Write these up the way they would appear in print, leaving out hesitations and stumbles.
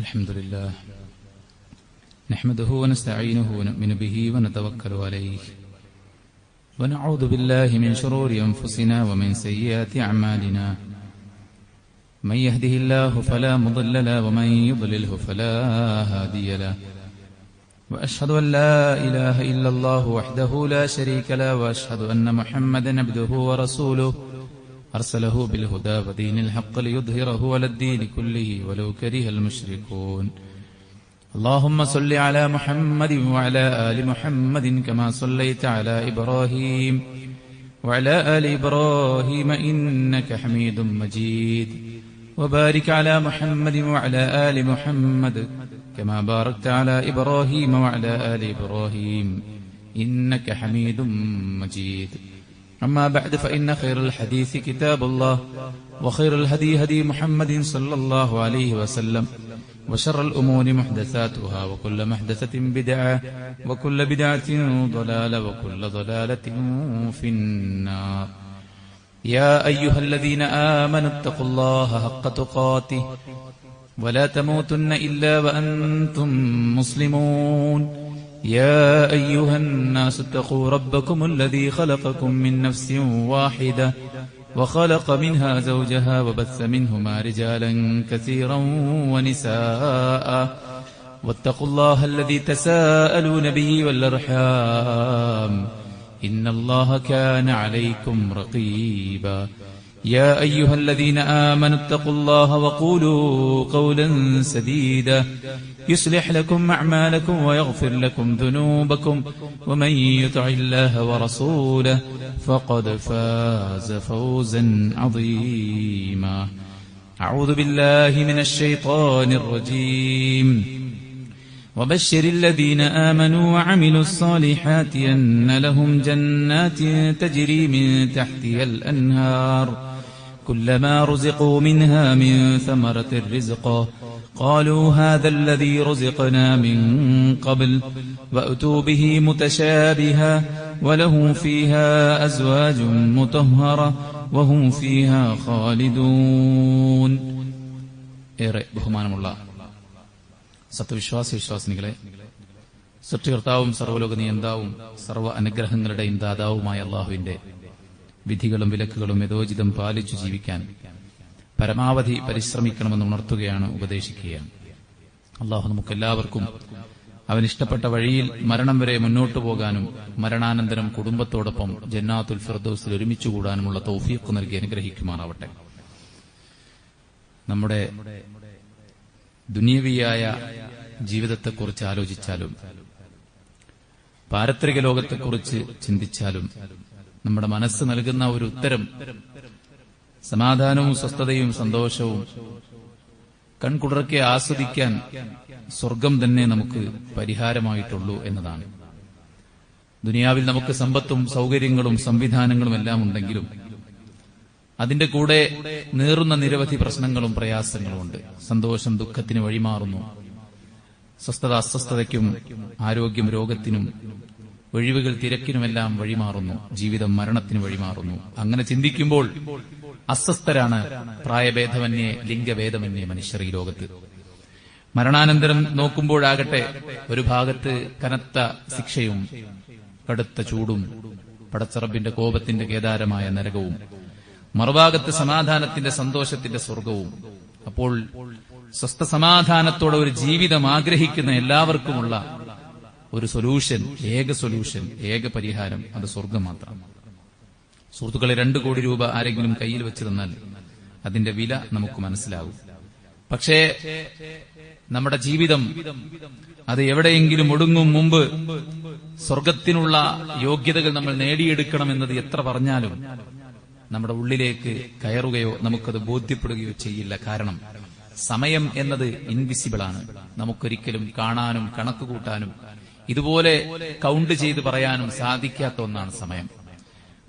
الحمد لله نحمده ونستعينه ونؤمن به ونتوكل عليه ونعوذ بالله من شرور أنفسنا ومن سيئات أعمالنا من يهده الله فلا مضل له ومن يضلله فلا هادي له وأشهد أن لا إله إلا الله وحده لا شريك له وأشهد أن محمدا عبده ورسوله أرسله بالهدى ودين الحق ليظهره على الدين كله ولو كره المشركون اللهم صل على محمد وعلى آل محمد كما صليت على إبراهيم وعلى آل إبراهيم إنك حميد مجيد وبارك على محمد وعلى آل محمد كما باركت على إبراهيم وعلى آل إبراهيم إنك حميد مجيد أما بعد فإن خير الحديث كتاب الله وخير الهدي هدي محمد صلى الله عليه وسلم وشر الأمور محدثاتها وكل محدثة بدعة وكل بدعة ضلالة وكل ضلالة في النار يا أيها الذين آمنوا اتقوا الله حق تقاته ولا تموتن إلا وأنتم مسلمون يا أيها الناس اتقوا ربكم الذي خلقكم من نفس واحدة وخلق منها زوجها وبث منهما رجالا كثيرا ونساء واتقوا الله الذي تساءلون به والأرحام إن الله كان عليكم رقيبا يا أيها الذين آمنوا اتقوا الله وقولوا قولا سديدا يصلح لكم أعمالكم ويغفر لكم ذنوبكم ومن يطع الله ورسوله فقد فاز فوزا عظيما أعوذ بالله من الشيطان الرجيم وبشر الذين آمنوا وعملوا الصالحات أن لهم جنات تجري من تحتها الأنهار كلما رزقوا منها من ثمرة رزقا قالوا هذا الذي رزقنا من قبل وأتوا به متشابها ولهم فيها أزواج مطهرة وهم فيها خالدون ബഹുമാനമുള്ള സത്യവിശ്വാസി വിശ്വാസിനികളെ, സൃഷ്ടികർത്താവും സർവ്വലോക നിയന്താവും സർവ്വ അനുഗ്രഹങ്ങളുടെയും ദാതാവുമായ അള്ളാഹുവിന്റെ വിധികളും വിലക്കുകളും യഥോചിതം പാലിച്ചു ജീവിക്കാൻ പരമാവധി പരിശ്രമിക്കണമെന്ന് ഉണർത്തുകയാണ്, ഉപദേശിക്കുകയാണ്. അള്ളാഹു നമുക്കെല്ലാവർക്കും അവനിഷ്ടപ്പെട്ട വഴിയിൽ മരണം വരെ മുന്നോട്ടു പോകാനും മരണാനന്തരം കുടുംബത്തോടൊപ്പം ജന്നാത്തുൽ ഫിർദൗസിൽ ഒരുമിച്ചുകൂടാനുമുള്ള തൗഫീഖ് നൽകി അനുഗ്രഹിക്കുമാറാവട്ടെ. നമ്മുടെ ദുനിയവിയായ ജീവിതത്തെക്കുറിച്ച് ആലോചിച്ചാലും പാരത്രിക ലോകത്തെക്കുറിച്ച് ചിന്തിച്ചാലും നമ്മുടെ മനസ്സ് നൽകുന്ന ഒരു ഉത്തരം സമാധാനവും സ്വസ്ഥതയും സന്തോഷവും കൺകുളിർക്കെ ആസ്വദിക്കാൻ സ്വർഗം തന്നെ നമുക്ക് പരിഹാരമായിട്ടുള്ളൂ എന്നതാണ്. ദുനിയാവിൽ നമുക്ക് സമ്പത്തും സൗകര്യങ്ങളും സംവിധാനങ്ങളും എല്ലാം ഉണ്ടെങ്കിലും അതിന്റെ കൂടെ നേറുന്ന നിരവധി പ്രശ്നങ്ങളും പ്രയാസങ്ങളും ഉണ്ട്. സന്തോഷം ദുഃഖത്തിന് വഴിമാറുന്നു, സ്വസ്ഥത അസ്വസ്ഥതയ്ക്കും ആരോഗ്യം രോഗത്തിനും ഒഴിവുകൾ തിരക്കിനുമെല്ലാം വഴിമാറുന്നു, ജീവിതം മരണത്തിന് വഴിമാറുന്നു. അങ്ങനെ ചിന്തിക്കുമ്പോൾ അസ്വസ്ഥരാണ് പ്രായഭേദമന്യേ ലിംഗഭേദമന്യേ മനുഷ്യർ ഈ ലോകത്ത്. മരണാനന്തരം നോക്കുമ്പോഴാകട്ടെ ഒരു ഭാഗത്ത് കനത്ത ശിക്ഷയും കടുത്ത ചൂടും പടച്ചറബിന്റെ കോപത്തിന്റെ കേദാരമായ നരകവും, മറുഭാഗത്ത് സമാധാനത്തിന്റെ സന്തോഷത്തിന്റെ സ്വർഗവും. അപ്പോൾ സ്വസ്ഥ സമാധാനത്തോടെ ഒരു ജീവിതം ആഗ്രഹിക്കുന്ന എല്ലാവർക്കുമുള്ള ഒരു സൊല്യൂഷൻ, ഏക പരിഹാരം, അത് സ്വർഗം മാത്രം. സുഹൃത്തുക്കളെ, 2 കോടി രൂപ ആരെങ്കിലും കയ്യിൽ വെച്ച് തന്നാൽ അതിന്റെ വില നമുക്ക് മനസ്സിലാകും. പക്ഷേ നമ്മുടെ ജീവിതം അത് എവിടെയെങ്കിലും ഒടുങ്ങും മുമ്പ് സ്വർഗത്തിനുള്ള യോഗ്യതകൾ നമ്മൾ നേടിയെടുക്കണമെന്നത് എത്ര പറഞ്ഞാലും നമ്മുടെ ഉള്ളിലേക്ക് കയറുകയോ നമുക്കത് ബോധ്യപ്പെടുകയോ ചെയ്യില്ല. കാരണം സമയം എന്നത് ഇൻവിസിബിൾ ആണ്. നമുക്കൊരിക്കലും കാണാനും കണക്കുകൂട്ടാനും ഇതുപോലെ കൗണ്ട് ചെയ്ത് പറയാനും സാധിക്കാത്ത ഒന്നാണ് സമയം.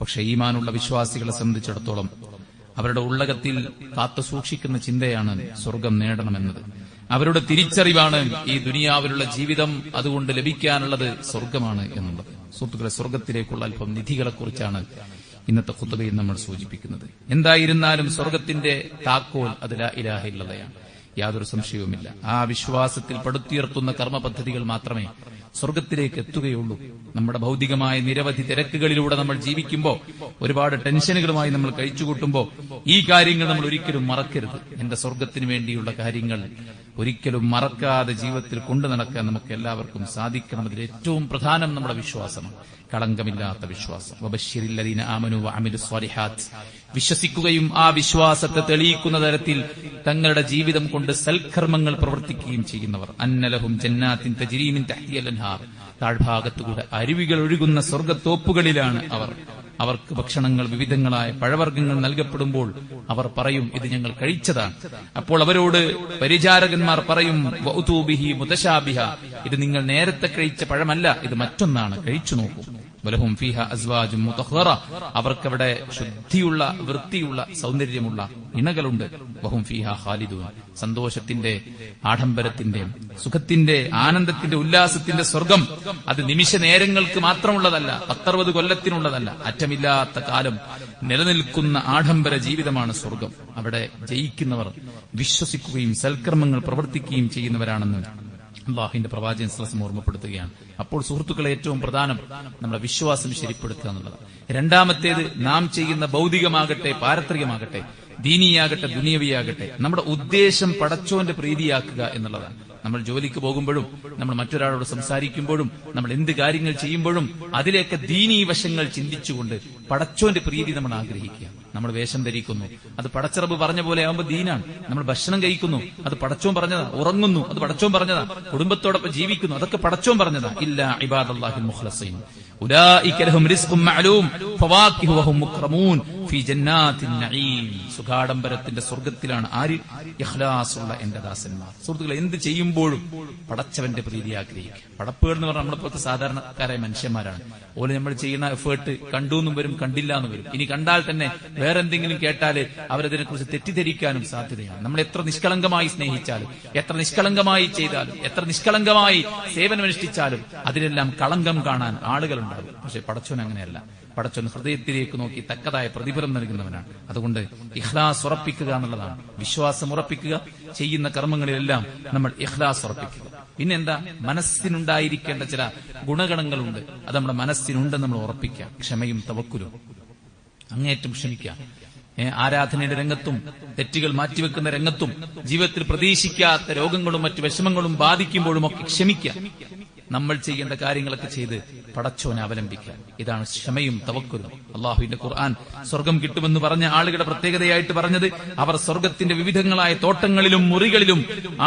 പക്ഷെ ഈമാനുള്ള വിശ്വാസികളെ സംബന്ധിച്ചിടത്തോളം അവരുടെ ഉള്ളകത്തിൽ കാത്തു സൂക്ഷിക്കുന്ന ചിന്തയാണ് സ്വർഗം നേടണമെന്നത്. അവരുടെ തിരിച്ചറിവാണ് ഈ ദുനിയാവിലുള്ള ജീവിതം അതുകൊണ്ട് ലഭിക്കാനുള്ളത് സ്വർഗമാണ് എന്നുള്ളത്. സുഹൃത്തുക്കളെ, സ്വർഗത്തിലേക്കുള്ള അല്പം നിധികളെക്കുറിച്ചാണ് ഇന്നത്തെ ഖുത്ബയിൽ നമ്മൾ സൂചിപ്പിക്കുന്നത്. എന്തായിരുന്നാലും സ്വർഗത്തിന്റെ താക്കോൽ അത് ലാ ഇലാഹ ഇല്ലല്ലാഹ്. യാതൊരു സംശയവുമില്ല. ആ വിശ്വാസത്തിൽ പടുത്തുയർത്തുന്ന കർമ്മ പദ്ധതികൾ മാത്രമേ സ്വർഗത്തിലേക്ക് എത്തുകയുള്ളൂ. നമ്മുടെ ഭൗതികമായ നിരവധി തിരക്കുകളിലൂടെ നമ്മൾ ജീവിക്കുമ്പോൾ, ഒരുപാട് ടെൻഷനുകളുമായി നമ്മൾ കഴിച്ചുകൂട്ടുമ്പോൾ ഈ കാര്യങ്ങൾ നമ്മൾ ഒരിക്കലും മറക്കരുത്. എന്റെ സ്വർഗത്തിന് വേണ്ടിയുള്ള കാര്യങ്ങൾ ഒരിക്കലും മറക്കാതെ ജീവിതത്തിൽ കൊണ്ടു നടക്കാൻ നമുക്ക് എല്ലാവർക്കും സാധിക്കണം. അതിൽ ഏറ്റവും പ്രധാനം നമ്മുടെ വിശ്വാസമാണ്, കളങ്കമില്ലാത്ത വിശ്വാസം. വബശ്ശിരില്ലദീന ആമനു വഅമിലുസ് സ്വാലിഹാത്ത്, വിശ്വസിക്കുകയും ആ വിശ്വാസത്തെ തെളിയിക്കുന്ന തരത്തിൽ തങ്ങളുടെ ജീവിതം കൊണ്ട് സൽക്കർമ്മങ്ങൾ പ്രവർത്തിക്കുകയും ചെയ്യുന്നവർ. അന്നലഹും ജന്നാത്തിൻ തജ്രീ മിൻ തഹ്തിഹൽ അൻഹാർ, താഴ്ഭാഗത്തുകൂടെ അരുവികൾ ഒഴുകുന്ന സ്വർഗ്ഗത്തോപ്പുകളിലാണ് അവർ. അവർക്ക് ഭക്ഷണങ്ങൾ, വിവിധങ്ങളായ പഴവർഗ്ഗങ്ങൾ നൽകപ്പെടുമ്പോൾ അവർ പറയും, ഇത് ഞങ്ങൾ കഴിച്ചതാണ്. അപ്പോൾ അവരോട് പരിചാരകന്മാർ പറയും, വഉതൂ ബിഹി മുതശാബിഹ, ഇത് നിങ്ങൾ നേരത്തെ കഴിച്ച പഴമല്ല, ഇത് മറ്റൊന്നാണ്, കഴിച്ചു നോക്കൂ. വലഹും ഫീഹ അസ്വാജും മുതഹ്ഹറ, അവർക്കവിടെ ശുദ്ധിയുള്ള, വൃത്തിയുള്ള, സൗന്ദര്യമുള്ള ഇണകളുണ്ട്. വഹും ഫീഹ ഖാലിദൂൻ, സന്തോഷത്തിന്റെ, ആഡംബരത്തിന്റെ, സുഖത്തിന്റെ, ആനന്ദത്തിന്റെ, ഉല്ലാസത്തിന്റെ സ്വർഗം. അത് നിമിഷ നേരങ്ങൾക്ക് മാത്രമുള്ളതല്ല, 10-60 കൊല്ലത്തിനുള്ളതല്ല, അറ്റമില്ലാത്ത കാലം നിലനിൽക്കുന്ന ആഡംബര ജീവിതമാണ് സ്വർഗം. അവിടെ ജയിക്കുന്നവർ വിശ്വസിക്കുകയും സൽക്കർമ്മങ്ങൾ പ്രവർത്തിക്കുകയും ചെയ്യുന്നവരാണെന്ന് അല്ലാഹുവിന്റെ പ്രവാചകൻ സ്വല്ലല്ലാഹു അലൈഹി വസല്ലം ഓർമ്മപ്പെടുത്തുകയാണ്. അപ്പോൾ സുഹൃത്തുക്കളെ, ഏറ്റവും പ്രധാനം നമ്മുടെ വിശ്വാസം ശരിപ്പെടുത്തുക എന്നുള്ളത്. രണ്ടാമത്തേത്, നാം ചെയ്യുന്ന ഭൗതികമാകട്ടെ പാരത്രികമാകട്ടെ, ദീനിയാകട്ടെ ദുനിയവിയാകട്ടെ, നമ്മുടെ ഉദ്ദേശം പടച്ചോന്റെ പ്രീതിയാക്കുക എന്നുള്ളതാണ്. നമ്മൾ ജോലിക്ക് പോകുമ്പോഴും, നമ്മൾ മറ്റൊരാളോട് സംസാരിക്കുമ്പോഴും, നമ്മൾ എന്ത് കാര്യങ്ങൾ ചെയ്യുമ്പോഴും അതിലേക്ക് ദീനീ വശങ്ങൾ ചിന്തിച്ചുകൊണ്ട് പടച്ചോന്റെ പ്രീതി നമ്മൾ ആഗ്രഹിക്കുക. നമ്മൾ വേഷം ധരിക്കുന്നു, അത് പടച്ചറബ് പറഞ്ഞ പോലെ ആകുമ്പോൾ ദീനാണ്. നമ്മൾ ഭക്ഷണം കഴിക്കുന്നു, അത് പടച്ചോൻ പറഞ്ഞതാ. ഉറങ്ങുന്നു, അത് പടച്ചോൻ പറഞ്ഞതാ. കുടുംബത്തോടൊപ്പം ജീവിക്കുന്നു, അതൊക്കെ പടച്ചോൻ പറഞ്ഞതാ. ഇല്ലാ ഇബാദല്ലാഹിൽ മുഖ്ലസീൻ ഉലൈക ലഹും റിസ്ഖും മഅലൂം ഫവാകിഹു വഹും മുക്രമൂൻ ഫീ ജന്നാത്തിൻ നഈം, സുഖാഡംബരത്തിന്റെ സ്വർഗ്ഗത്തിലാണ് ആര്? ഇഖ്ലാസുള്ള എന്റെ ദാസന്മാർ. സുഹൃത്തുക്കളെ, എന്ത് ചെയ്യുമ്പോഴും പടച്ചവന്റെ പ്രീതി ആഗ്രഹിക്കുക. പടപ്പുകൾ എന്ന് പറഞ്ഞാൽ നമ്മളിപ്പോഴത്തെ സാധാരണക്കാരായ മനുഷ്യന്മാരാണ്. ഓല് നമ്മൾ ചെയ്യുന്ന എഫേർട്ട് കണ്ടു എന്നും വരും, കണ്ടില്ല എന്നും വരും. ഇനി കണ്ടാൽ തന്നെ വേറെ എന്തെങ്കിലും കേട്ടാല് അവരതിനെക്കുറിച്ച് തെറ്റിദ്ധരിക്കാനും സാധ്യതയാണ്. നമ്മൾ എത്ര നിഷ്കളങ്കമായി സ്നേഹിച്ചാലും, എത്ര നിഷ്കളങ്കമായി ചെയ്താലും, എത്ര നിഷ്കളങ്കമായി സേവനമനുഷ്ഠിച്ചാലും അതിനെല്ലാം കളങ്കം കാണാൻ ആളുകളുണ്ടാകും. പക്ഷെ പടച്ചോൻ അങ്ങനെയല്ല. പടച്ചോൻ ഹൃദയത്തിലേക്ക് നോക്കി തക്കതായ പ്രതിഫലം നൽകുന്നവനാണ്. അതുകൊണ്ട് ഇഖ്ലാസ് ഉറപ്പിക്കുക എന്നുള്ളതാണ്. വിശ്വാസം ഉറപ്പിക്കുക, ചെയ്യുന്ന കർമ്മങ്ങളിലെല്ലാം നമ്മൾ ഇഖ്ലാസ് ഉറപ്പിക്കുക. പിന്നെന്താ? മനസ്സിനുണ്ടായിരിക്കേണ്ട ചില ഗുണഗണങ്ങളുണ്ട്, അത് നമ്മുടെ മനസ്സിനുണ്ടെന്ന് നമ്മൾ ഉറപ്പിക്കുക. ക്ഷമയും തവക്കുലും, അങ്ങേറ്റം ക്ഷമിക്കുക. ആരാധനയുടെ രംഗത്തും തെറ്റുകൾ മാറ്റിവെക്കുന്ന രംഗത്തും ജീവിതത്തിൽ പ്രതീക്ഷിക്കാത്ത രോഗങ്ങളും മറ്റു വിഷമങ്ങളും ബാധിക്കുമ്പോഴും ഒക്കെ ക്ഷമിക്കുക. നമ്മൾ ചെയ്യേണ്ട കാര്യങ്ങളൊക്കെ ചെയ്ത് പടച്ചോനെ അവലംബിക്കുക. ഇതാണ് ക്ഷമയും തവക്കുലും. അള്ളാഹുവിന്റെ ഖുർആൻ സ്വർഗം കിട്ടുമെന്ന് പറഞ്ഞ ആളുകളുടെ പ്രത്യേകതയായിട്ട് പറഞ്ഞത് അവർ സ്വർഗത്തിന്റെ വിവിധങ്ങളായ തോട്ടങ്ങളിലും മുറികളിലും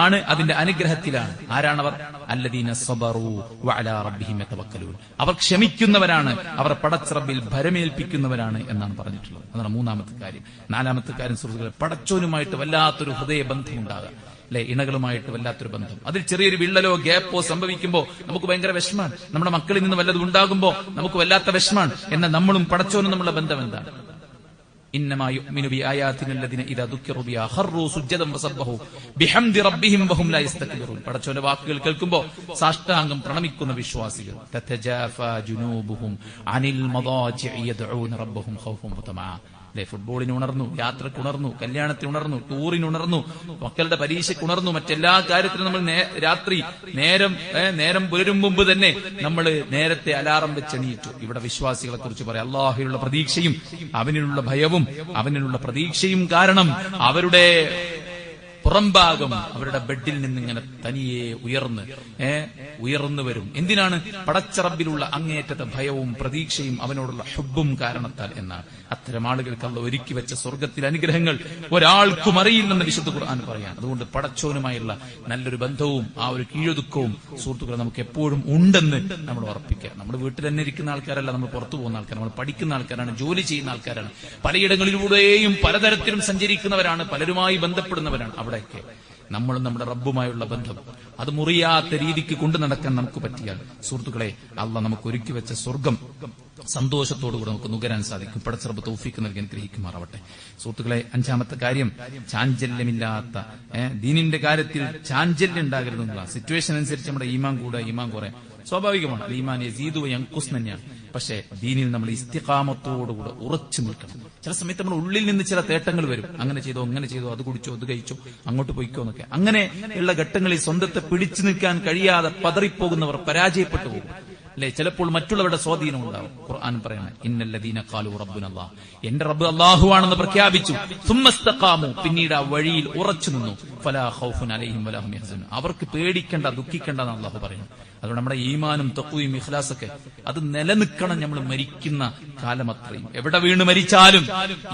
ആണ്, അതിന്റെ അനുഗ്രഹത്തിലാണ്. ആരാണവർ? അല്ലദീന സബറു വഅലാ റബ്ബിഹിം യതവക്കലൂൻ, അവർ ക്ഷമിക്കുന്നവരാണ്, അവർ പടച്ചറബിൽ ഭരമേൽപ്പിക്കുന്നവരാണ് എന്നാണ് പറഞ്ഞിട്ടുള്ളത്. അതാണ് മൂന്നാമത്തെ കാര്യം. നാലാമത്തെ കാര്യം സുഹൃത്തുക്കളെ, പടച്ചോനുമായിട്ട് വല്ലാത്തൊരു ഹൃദയബന്ധം ഉണ്ടാകുക. അല്ലെ, ഇണകളുമായിട്ട് വല്ലാത്തൊരു ബന്ധം. അതിൽ ചെറിയൊരു വിള്ളലോ ഗ്യാപ്പോ സംഭവിക്കുമ്പോൾ നമുക്ക് ഭയങ്കര വിഷമാണ്. നമ്മുടെ മക്കളിൽ നിന്ന് വല്ലതും ഉണ്ടാകുമ്പോൾ നമുക്ക് വല്ലാത്ത വിഷമാണ്. എന്നാൽ നമ്മളും പടച്ചോനും നമ്മളുടെ ബന്ധം എന്താണ്? ഇന്നമാ യുഅ്മിനു ബിആയാതിന അല്ലദീന ഇദാ ദുക്കിറു ബിഹാ ഖറൂ സുജ്ജദൻ വസബ്ബഹു ബിഹംദി റബ്ബിഹിം വഹും ലാ യസ്തക്ബിറൂൻ. പടച്ചോന്റെ വാക്കുകൾ കേൾക്കുമ്പോൾ സാഷ്ടാംഗം പ്രണമിക്കുന്ന വിശ്വാസികൾ. തതജാഫാ ജുനൂബുഹും അനിൽ മദാജിഇ യദ്ഊന റബ്ബഹും ഖൗഫൻ വതമഅ. ഫുട്ബോളിന് ഉണർന്നു, യാത്രക്ക് ഉണർന്നു, കല്യാണത്തിന് ഉണർന്നു, ടൂറിന് ഉണർന്നു, മക്കളുടെ പരീക്ഷയ്ക്ക് ഉണർന്നു, മറ്റെല്ലാ കാര്യത്തിനും നമ്മൾ രാത്രി നേരം പുലരും മുമ്പ് തന്നെ നമ്മൾ നേരത്തെ അലാറം വെച്ചെണീറ്റു. ഇവിടെ വിശ്വാസികളെ കുറിച്ച് പറയാം, അല്ലാഹുവിനുള്ള പ്രതീക്ഷയും അവനിലുള്ള ഭയവും അവനിലുള്ള പ്രതീക്ഷയും കാരണം അവരുടെ പുറംഭാഗം അവരുടെ ബെഡിൽ നിന്നിങ്ങനെ തനിയെ ഉയർന്നു വരും. എന്തിനാണ്? പടച്ചറബിലുള്ള അങ്ങേറ്റത്തെ ഭയവും പ്രതീക്ഷയും അവനോടുള്ള ഹുബ്ബും കാരണത്താൽ എന്നാണ്. അത്തരം ആളുകൾക്ക് അല്ലാഹു ഒരുക്കി വെച്ച സ്വർഗത്തിലെ അനുഗ്രഹങ്ങൾ ഒരാൾക്കും അറിയില്ലെന്ന് വിശുദ്ധ ഖുർആൻ പറയാൻ. അതുകൊണ്ട് പടച്ചോനുമായുള്ള നല്ലൊരു ബന്ധവും ആ ഒരു കീഴൊതുക്കവും സുഹൃത്തുക്കളെ നമുക്ക് എപ്പോഴും ഉണ്ടെന്ന് നമ്മൾ ഉറപ്പിക്കുക. നമ്മുടെ വീട്ടിൽ തന്നെ ഇരിക്കുന്ന ആൾക്കാരല്ല, നമ്മൾ പുറത്തു പോകുന്ന ആൾക്കാർ, നമ്മൾ പഠിക്കുന്ന ആൾക്കാരാണ്, ജോലി ചെയ്യുന്ന ആൾക്കാരാണ്, പലയിടങ്ങളിലൂടെയും പലതരത്തിലും സഞ്ചരിക്കുന്നവരാണ്, പലരുമായി ബന്ധപ്പെടുന്നവരാണ്. അവിടെയൊക്കെ നമ്മളും നമ്മുടെ റബ്ബുമായുള്ള ബന്ധം അത് മുറിയാത്ത രീതിക്ക് കൊണ്ടു നടക്കാൻ നമുക്ക് പറ്റിയാൽ സുഹൃത്തുക്കളെ, അള്ളാഹ് നമുക്ക് ഒരുക്കി വെച്ച സ്വർഗം സന്തോഷത്തോടുകൂടെ നമുക്ക് നുകരാൻ സാധിക്കും. പടച്ച റബ്ബ് തൗഫീഖ് നൽകി അനുഗ്രഹിക്കുമാറാവട്ടെ. സുഹൃത്തുക്കളെ, അഞ്ചാമത്തെ കാര്യം ചാഞ്ചല്യമില്ലാത്ത ദീനിന്റെ കാര്യത്തിൽ ചാഞ്ചല്യം ഉണ്ടാകരുതെന്നുള്ള സിറ്റുവേഷൻ അനുസരിച്ച് നമ്മുടെ ഈമാൻ കൂടുക, ഈമാൻ കുറയാൻ സ്വാഭാവികമാണ്. ഈമാൻ യസീദു വയൻഖുസ് തന്നെയാണ്. പക്ഷേ ദീനിൽ നമ്മൾ ഇസ്തിഖാമത്തോടുകൂടെ ഉറച്ചു നിൽക്കണം. ചില സമയത്ത് നമ്മുടെ ഉള്ളിൽ നിന്ന് ചില തേട്ടങ്ങൾ വരും. അങ്ങനെ ചെയ്തോ, അങ്ങനെ ചെയ്തോ, അത് കുടിച്ചോ, അത് കഴിച്ചോ, അങ്ങോട്ട് പോയിക്കോ എന്നൊക്കെ. അങ്ങനെ ഉള്ള ഘട്ടങ്ങളിൽ സ്വന്തത്തെ പിടിച്ചു നിൽക്കാൻ കഴിയാതെ പതറിപ്പോകുന്നവർ പരാജയപ്പെട്ടു പോകും. അല്ലെ, ചിലപ്പോൾ മറ്റുള്ളവരുടെ സ്വാധീനം ഉണ്ടാവും. ഖുർആൻ പറയണ ഇന്നല്ലദീന ഖാലു റബ്ബുനല്ലാഹ്, എന്റെ റബ്ബ് അല്ലാഹുവാണെന്ന് പ്രഖ്യാപിച്ചു, സുമ്മസ്തഖാമു, പിന്നീട് ആ വഴിയിൽ ഉറച്ചു നിന്നു, ഫലാ ഖൗഫുൻ അലൈഹിം വലാ ഹും യഹ്സനൂൻ, അവർക്ക് പേടിക്കേണ്ട, ദുഃഖിക്കേണ്ട എന്ന് അല്ലാഹു പറയുന്നു. അതുകൊണ്ട് നമ്മുടെ ഈമാനും തഖ്വയും ഇഖ്ലാസൊക്കെ അത് നിലനിൽക്കണം. നമ്മൾ മരിക്കുന്ന കാലം അത്രയും, എവിടെ വീണ് മരിച്ചാലും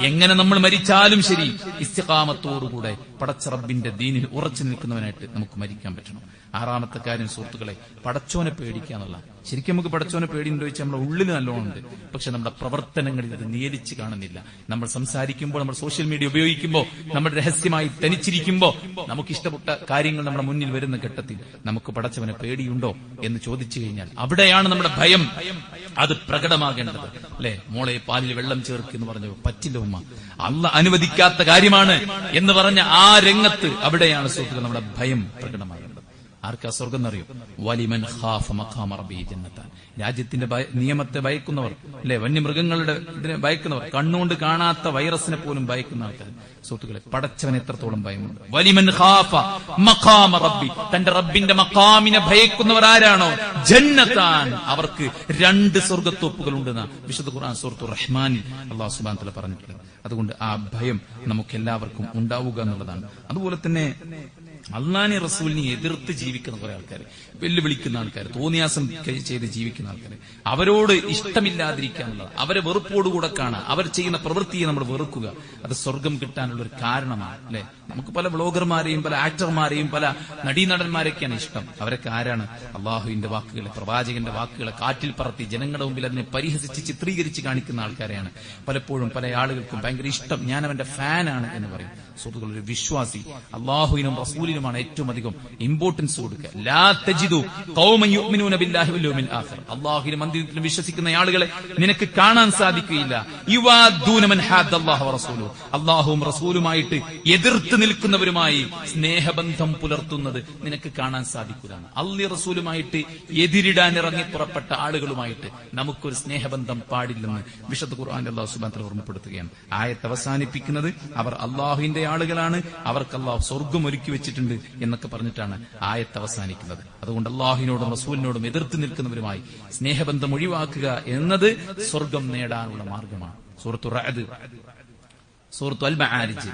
എങ്ങനെ നമ്മൾ മരിച്ചാലും ശരി, ഇസ്തിഖാമത്തോടുകൂടെ പടച്ച റബ്ബിന്റെ ദീനിൽ ഉറച്ചു നിൽക്കുന്നവനായിട്ട് നമുക്ക് മരിക്കാൻ പറ്റണം. ആറാമത്തെ കാര്യം സുഹൃത്തുക്കളെ, പടച്ചോനെ പേടിക്കുക എന്നുള്ള. ശരിക്കും നമുക്ക് പടച്ചോനെ പേടിയുണ്ടോ ചോദിച്ചാൽ നമ്മുടെ ഉള്ളിൽ നല്ലോണം ഉണ്ട്. പക്ഷെ നമ്മുടെ പ്രവർത്തനങ്ങളിൽ അത് നേരിച്ച് കാണുന്നില്ല. നമ്മൾ സംസാരിക്കുമ്പോൾ, നമ്മൾ സോഷ്യൽ മീഡിയ ഉപയോഗിക്കുമ്പോൾ, നമ്മൾ രഹസ്യമായി തനിച്ചിരിക്കുമ്പോൾ, നമുക്ക് ഇഷ്ടപ്പെട്ട കാര്യങ്ങൾ നമ്മുടെ മുന്നിൽ വരുന്ന ഘട്ടത്തിൽ നമുക്ക് പടച്ചവനെ പേടിയുണ്ടോ എന്ന് ചോദിച്ചു കഴിഞ്ഞാൽ അവിടെയാണ് നമ്മുടെ ഭയം അത് പ്രകടമാകേണ്ടത്. അല്ലെ, മോളെ പാലിൽ വെള്ളം ചേർക്ക് എന്ന് പറഞ്ഞു, പറ്റില്ല ഉമ്മ, അല്ലാഹ് അനുവദിക്കാത്ത കാര്യമാണ് എന്ന് പറഞ്ഞ ആ രംഗത്ത് അവിടെയാണ് സുഹൃത്തുക്കൾ നമ്മുടെ ഭയം പ്രകടമാകേണ്ടത്. ആർക്കാ സ്വർഗം എന്നറിയും? വലിമൻ ഖാഫ മഖാമ റബ്ബിഹി ജന്നത്താൻ. രാജ്യത്തിന്റെ നിയമത്തെ ഭയക്കുന്നവർ, അല്ലെ, വന്യമൃഗങ്ങളുടെ ഇതിനെ ഭയക്കുന്നവർ, കണ്ണുകൊണ്ട് കാണാത്ത വൈറസിനെ പോലും ഭയക്കുന്ന ആൾക്കാർ. സുഹൃത്തുക്കളെ, പടച്ചവൻ എത്രത്തോളം ഭയമുണ്ട്. വലിമൻ ഖാഫ മഖാമ റബ്ബി, തന്റെ റബ്ബിന്റെ മഖാമിനെ ഭയക്കുന്നവർ ആരാണോ, ജന്നത്താൻ, അവർക്ക് 2 സ്വർഗത്തോപ്പുകൾ ഉണ്ടെന്ന് വിശുദ്ധ ഖുർആൻ സൂറത്തുർ റഹ്മാനിൽ അല്ലാഹു സുബ്ഹാനഹു വ തആല പറഞ്ഞിട്ടുണ്ട്. അതുകൊണ്ട് ആ ഭയം നമുക്ക് എല്ലാവർക്കും ഉണ്ടാവുക എന്നുള്ളതാണ്. അതുപോലെ തന്നെ അള്ളാനെ റസൂലിനെ എതിർത്ത് ജീവിക്കുന്ന കുറെ ആൾക്കാർ, വെല്ലുവിളിക്കുന്ന ആൾക്കാർ, തോന്നിയാസം ചെയ്ത് ജീവിക്കുന്ന ആൾക്കാർ, അവരോട് ഇഷ്ടമില്ലാതിരിക്കുക എന്നുള്ളത്, അവരെ വെറുപ്പോടുകൂടെ കാണുക, അവർ ചെയ്യുന്ന പ്രവൃത്തിയെ നമ്മൾ വെറുക്കുക, അത് സ്വർഗം കിട്ടാനുള്ള ഒരു കാരണമാണ്. അല്ലെ, നമുക്ക് പല വ്ളോഗർമാരെയും പല ആക്ടർമാരെയും പല നടീനടന്മാരെയൊക്കെയാണ് ഇഷ്ടം. അവരൊക്കെ ആരാണ്? അള്ളാഹുവിന്റെ വാക്കുകളെ, പ്രവാചകന്റെ വാക്കുകളെ കാറ്റിൽ പറത്തി ജനങ്ങളുടെ മുമ്പിൽ അതിനെ പരിഹസിച്ച് ചിത്രീകരിച്ച് കാണിക്കുന്ന ആൾക്കാരെയാണ് പലപ്പോഴും പല ആളുകൾക്കും ഭയങ്കര ഇഷ്ടം. ഞാൻ അവന്റെ ഫാനാണ് എന്ന് പറയും. സുഹൃത്തുക്കൾ, ഒരു വിശ്വാസി അള്ളാഹുവിനും റസൂലിനുമാണ് ഏറ്റവും അധികം ഇമ്പോർട്ടൻസ് കൊടുക്കുക. ലാ തജിദു ഖൗമൻ യുഅ്മിനൂന ബില്ലാഹി വൽ യൗമിൽ ആഖിർ, അള്ളാഹുവിലും അന്ത്യത്തിലും വിശ്വസിക്കുന്ന ആളുകളെ നിനക്ക് കാണാൻ സാധിക്കുകയില്ല. യുവാദൂന മൻ ഹാദല്ലാഹു വറസൂലു, അള്ളാഹുവും റസൂലുമായിട്ട് എതിർത്ത് നിൽക്കുന്നവരുമായി സ്നേഹബന്ധം പുലർത്തുന്നത് നിനക്ക് കാണാൻ സാധിക്കില്ല. അള്ളാഹു റസൂലുമായിട്ട് എതിരിടാൻ ഇറങ്ങി പുറപ്പെട്ട ആളുകളുമായിട്ട് നമുക്കൊരു സ്നേഹബന്ധം പാടില്ലെന്ന് വിശുദ്ധ ഖുർആൻ അല്ലാഹു സുബ്ഹാനഹു വ തആല ഓർമ്മപ്പെടുത്തുകയാണ്. ആയത്ത് അവസാനിപ്പിക്കുന്നത് അവർ അള്ളാഹുവിന്റെ ആളുകളാണ്, അവർക്ക് അള്ളാഹു സ്വർഗം ഒരുക്കി വെച്ചിട്ടുണ്ട് എന്നൊക്കെ പറഞ്ഞിട്ടാണ് ആയത്ത് അവസാനിക്കുന്നത്. അതുകൊണ്ട് അള്ളാഹുവിനോടും റസൂലിനോടും എതിർത്ത് നിൽക്കുന്നവരുമായി സ്നേഹബന്ധം ഒഴിവാക്കുക എന്നത് സ്വർഗം നേടാനുള്ള മാർഗമാണ്. സൂറത്തുർ റഅദ്, സൂറത്തുൽ അൽ-മആരിജ്,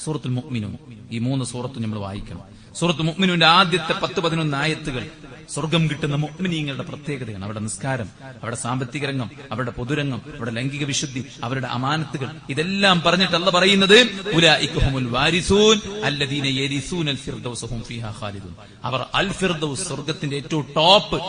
സൂറത്തുൽ മുഅ്മിനൂൻ, ഈ 3 സൂറത്തും നമ്മൾ വായിക്കണം. സൂറത്തുൽ മുഅ്മിനൂന്റെ ആദ്യത്തെ 10-11 ആയത്തുകൾ സ്വർഗം കിട്ടുന്ന മുഅ്മിനീങ്ങളുടെ പ്രത്യേകതയാണ്. അവരുടെ നിസ്കാരം, അവരുടെ സാമ്പത്തിക രംഗം, അവരുടെ പൊതുരംഗം, അവരുടെ ലൈംഗിക വിശുദ്ധി, അവരുടെ അമാനത്തുകൾ, ഇതെല്ലാം പറഞ്ഞിട്ട് അല്ലാഹ് പറയുന്നത് ഉലൈക ഹുമുൽ വാരിസൂൻ അല്ലദീന യരിസൂനൽ ഫിർദൗസ ഹും ഫീഹാ ഖാലിദൂൻ, അവർ അൽ ഫിർദൗസ്, സ്വർഗ്ഗത്തിന്റെ ഏറ്റവും ടോപ്പ്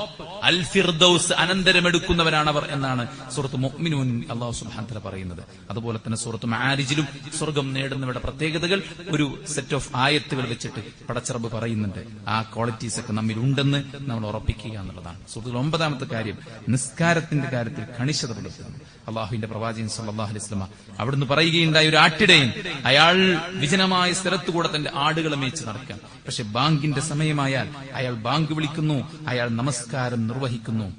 അൽ ഫിർദൗസ് അനന്തരമെടുക്കുന്നവരാണ് അവർ എന്നാണ് സൂറത്ത് മുഅ്മിനൂൻ അല്ലാഹു സുബ്ഹാനഹു വ തആല പറയുന്നത്. അതുപോലെ തന്നെ സൂറത്ത് മആരിജിലും സ്വർഗ്ഗം നേടുന്നവരുടെ പ്രത്യേകതകൾ ഒരു സെറ്റ് ഓഫ് ആയത്തുകൾ വെച്ചിട്ട് പടച്ച റബ്ബ് പറയുന്നുണ്ട്. ആ ക്വാളിറ്റീസ് ഒക്കെ നമ്മിൽ ഉണ്ടെന്ന് നമ്മൾ ഉറപ്പിക്കുക എന്നുള്ളതാണ്. സുഹൃത്തുക്കൾ, 9ാമത്തെ കാര്യം നിസ്കാരത്തിന്റെ കാര്യത്തിൽ കണിശത പുലർത്തുന്നു. അള്ളാഹുവിന്റെ പ്രവാചകൻ സല്ലല്ലാഹു അലൈഹി വസല്ലം അവിടുന്ന് പറയുകയുണ്ടായ ഒരു ആട്ടിടയൻ, അയാൾ വിജനമായ സ്ഥലത്തുകൂടെ തന്റെ ആടുകളെ മേച്ച് നടക്കാൻ, പക്ഷെ ബാങ്കിന്റെ സമയമായാൽ അയാൾ ബാങ്ക് വിളിക്കുന്നു, അയാൾ നമസ്കാരം നിർവഹിക്കുന്നു,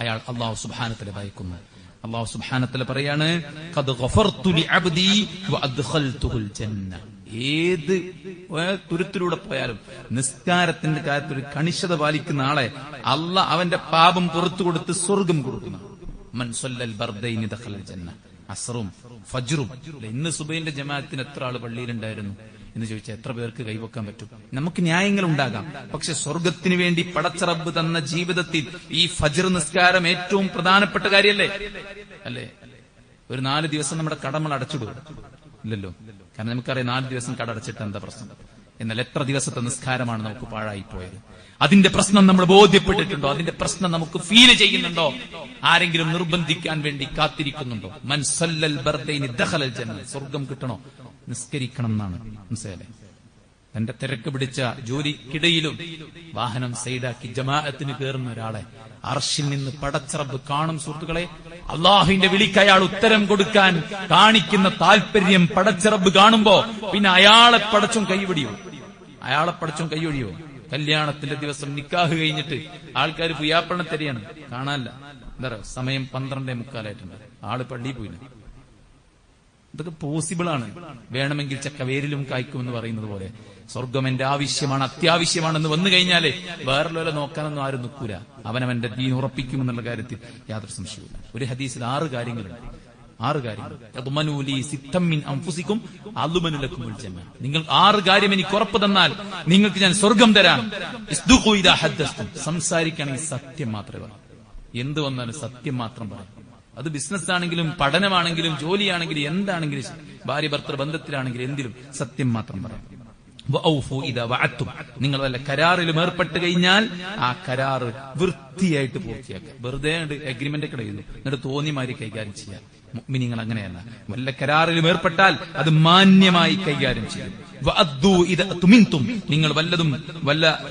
അയാൾ അല്ലാഹു സുബ്ഹാനഹു വ തആല ഭയക്കുന്നു. അല്ലാഹു സുബ്ഹാനഹു വ തആല പറയാണ്, ഖദ് ഗഫർതു ലിഅബ്ദി വഅദ്ഖൽതുഹുൽ ജന്ന. ഏത് തുരുത്തിലൂടെ പോയാലും നിസ്കാരത്തിന്റെ കാര്യത്തിൽ ഒരു കണിശത പാലിക്കുന്ന ആളെ അള്ളാഹ് അവന്റെ പാപം പുറത്തു കൊടുത്ത് സ്വർഗം കൊടുക്കുന്ന. മൻ സല്ലൽ ബർദൈനി ദഖലൽ ജന്ന. അസ്റും ഫജ്റും. ഇന്ന് സുബഹിന്റെ ജമാഅത്തിന് എത്ര ആള് പള്ളിയിലുണ്ടായിരുന്നു എന്ന് ചോദിച്ചാൽ എത്ര പേർക്ക് കൈവക്കാൻ പറ്റും? നമുക്ക് ന്യായങ്ങൾ ഉണ്ടാകാം, പക്ഷെ സ്വർഗത്തിന് വേണ്ടി പടച്ച റബ്ബ് തന്ന ജീവിതത്തിൽ ഈ ഫജ്ർ നിസ്കാരം ഏറ്റവും പ്രധാനപ്പെട്ട കാര്യമല്ലേ? അല്ലേ? ഒരു 4 ദിവസം നമ്മുടെ കടമൾ അടച്ചിടുക ഇല്ലല്ലോ. കാരണം നമുക്കറിയാം 4 ദിവസം കടടച്ചിട്ട് എന്താ പ്രശ്നം. എന്നാൽ എത്ര ദിവസത്തെ നിസ്കാരമാണ് നമുക്ക് പാഴായിപ്പോയത്? അതിന്റെ പ്രശ്നം നമ്മൾ ബോധ്യപ്പെട്ടിട്ടുണ്ടോ? അതിന്റെ പ്രശ്നം നമുക്ക് ഫീൽ ചെയ്യുന്നുണ്ടോ? ആരെങ്കിലും നിർബന്ധിക്കാൻ വേണ്ടി കാത്തിരിക്കുന്നുണ്ടോ? മൻ സല്ലൽ ബർദൈനി ദഖലൽ ജന്ന. സ്വർഗം കിട്ടണോ? നിസ്കരിക്കണം എന്നാണ്. മനസ്സിലായില്ലേ? തന്റെ തിരക്ക് പിടിച്ച ജോലിക്കിടയിലും വാഹനം സൈഡാക്കി ജമാഅത്തിന് കയറുന്ന ഒരാളെ അർശിൽ നിന്ന് പടച്ചറബ് കാണും. സുഹൃത്തുക്കളെ, അള്ളാഹുവിന്റെ വിളിക്ക് അയാൾ ഉത്തരം കൊടുക്കാൻ കാണിക്കുന്ന താല്പര്യം പടച്ചറബ് കാണുമ്പോ പിന്നെ അയാളെ പടച്ചും കൈയൊഴിയോ. കല്യാണത്തിന്റെ ദിവസം നിക്കാഹ് കഴിഞ്ഞിട്ട് ആൾക്കാർ പുയ്യാപ്പണ്ണ തരികയാണ്, കാണാനില്ല. എന്താ പറയുക, സമയം 12:45 ആള് പള്ളിയിൽ പോയില്ല. ഇതൊക്കെ പോസിബിൾ ആണ്. വേണമെങ്കിൽ ചക്ക വേരിലും കായ്ക്കുമെന്ന് പറയുന്നത് പോലെ സ്വർഗം എന്റെ ആവശ്യമാണ്, അത്യാവശ്യമാണെന്ന് വന്നു കഴിഞ്ഞാലേ വേറെ നോക്കാനൊന്നും ആരും നിൽക്കൂല. അവനവന്റെ ദീൻ ഉറപ്പിക്കുമെന്നുള്ള കാര്യത്തിൽ യാതൊരു സംശയവുമില്ല. ഒരു ഹദീസിൽ 6 കാര്യങ്ങളുണ്ട്. 6 കാര്യങ്ങൾ. നിങ്ങൾ 6 കാര്യം എനിക്ക് ഉറപ്പ് തന്നാൽ നിങ്ങൾക്ക് ഞാൻ സ്വർഗം തരാം. സംസാരിക്കുകയാണെങ്കിൽ സത്യം മാത്രമേ പറയൂ. എന്ത് വന്നാലും സത്യം മാത്രം പറയും. അത് ബിസിനസ് ആണെങ്കിലും പഠനമാണെങ്കിലും ജോലിയാണെങ്കിലും എന്താണെങ്കിലും ഭാര്യ ഭർത്തൃ ബന്ധത്തിലാണെങ്കിലും എന്തിലും സത്യം മാത്രം പറയാം. നിങ്ങൾ വല്ല കരാറിലും ഏർപ്പെട്ട് കഴിഞ്ഞാൽ ആ കരാറ് വൃത്തിയായിട്ട് പൂർത്തിയാക്കുക. വെറുതെ അഗ്രിമെന്റ് ഒക്കെ എഴുതും, എന്നിട്ട് തോന്നിമാരി കൈകാര്യം ചെയ്യാം. മുഅ്മിനീങ്ങൾ അങ്ങനെയല്ല. വല്ല കരാറിലും ഏർപ്പെട്ടാൽ അത് മാന്യമായി കൈകാര്യം ചെയ്യും. നിങ്ങൾ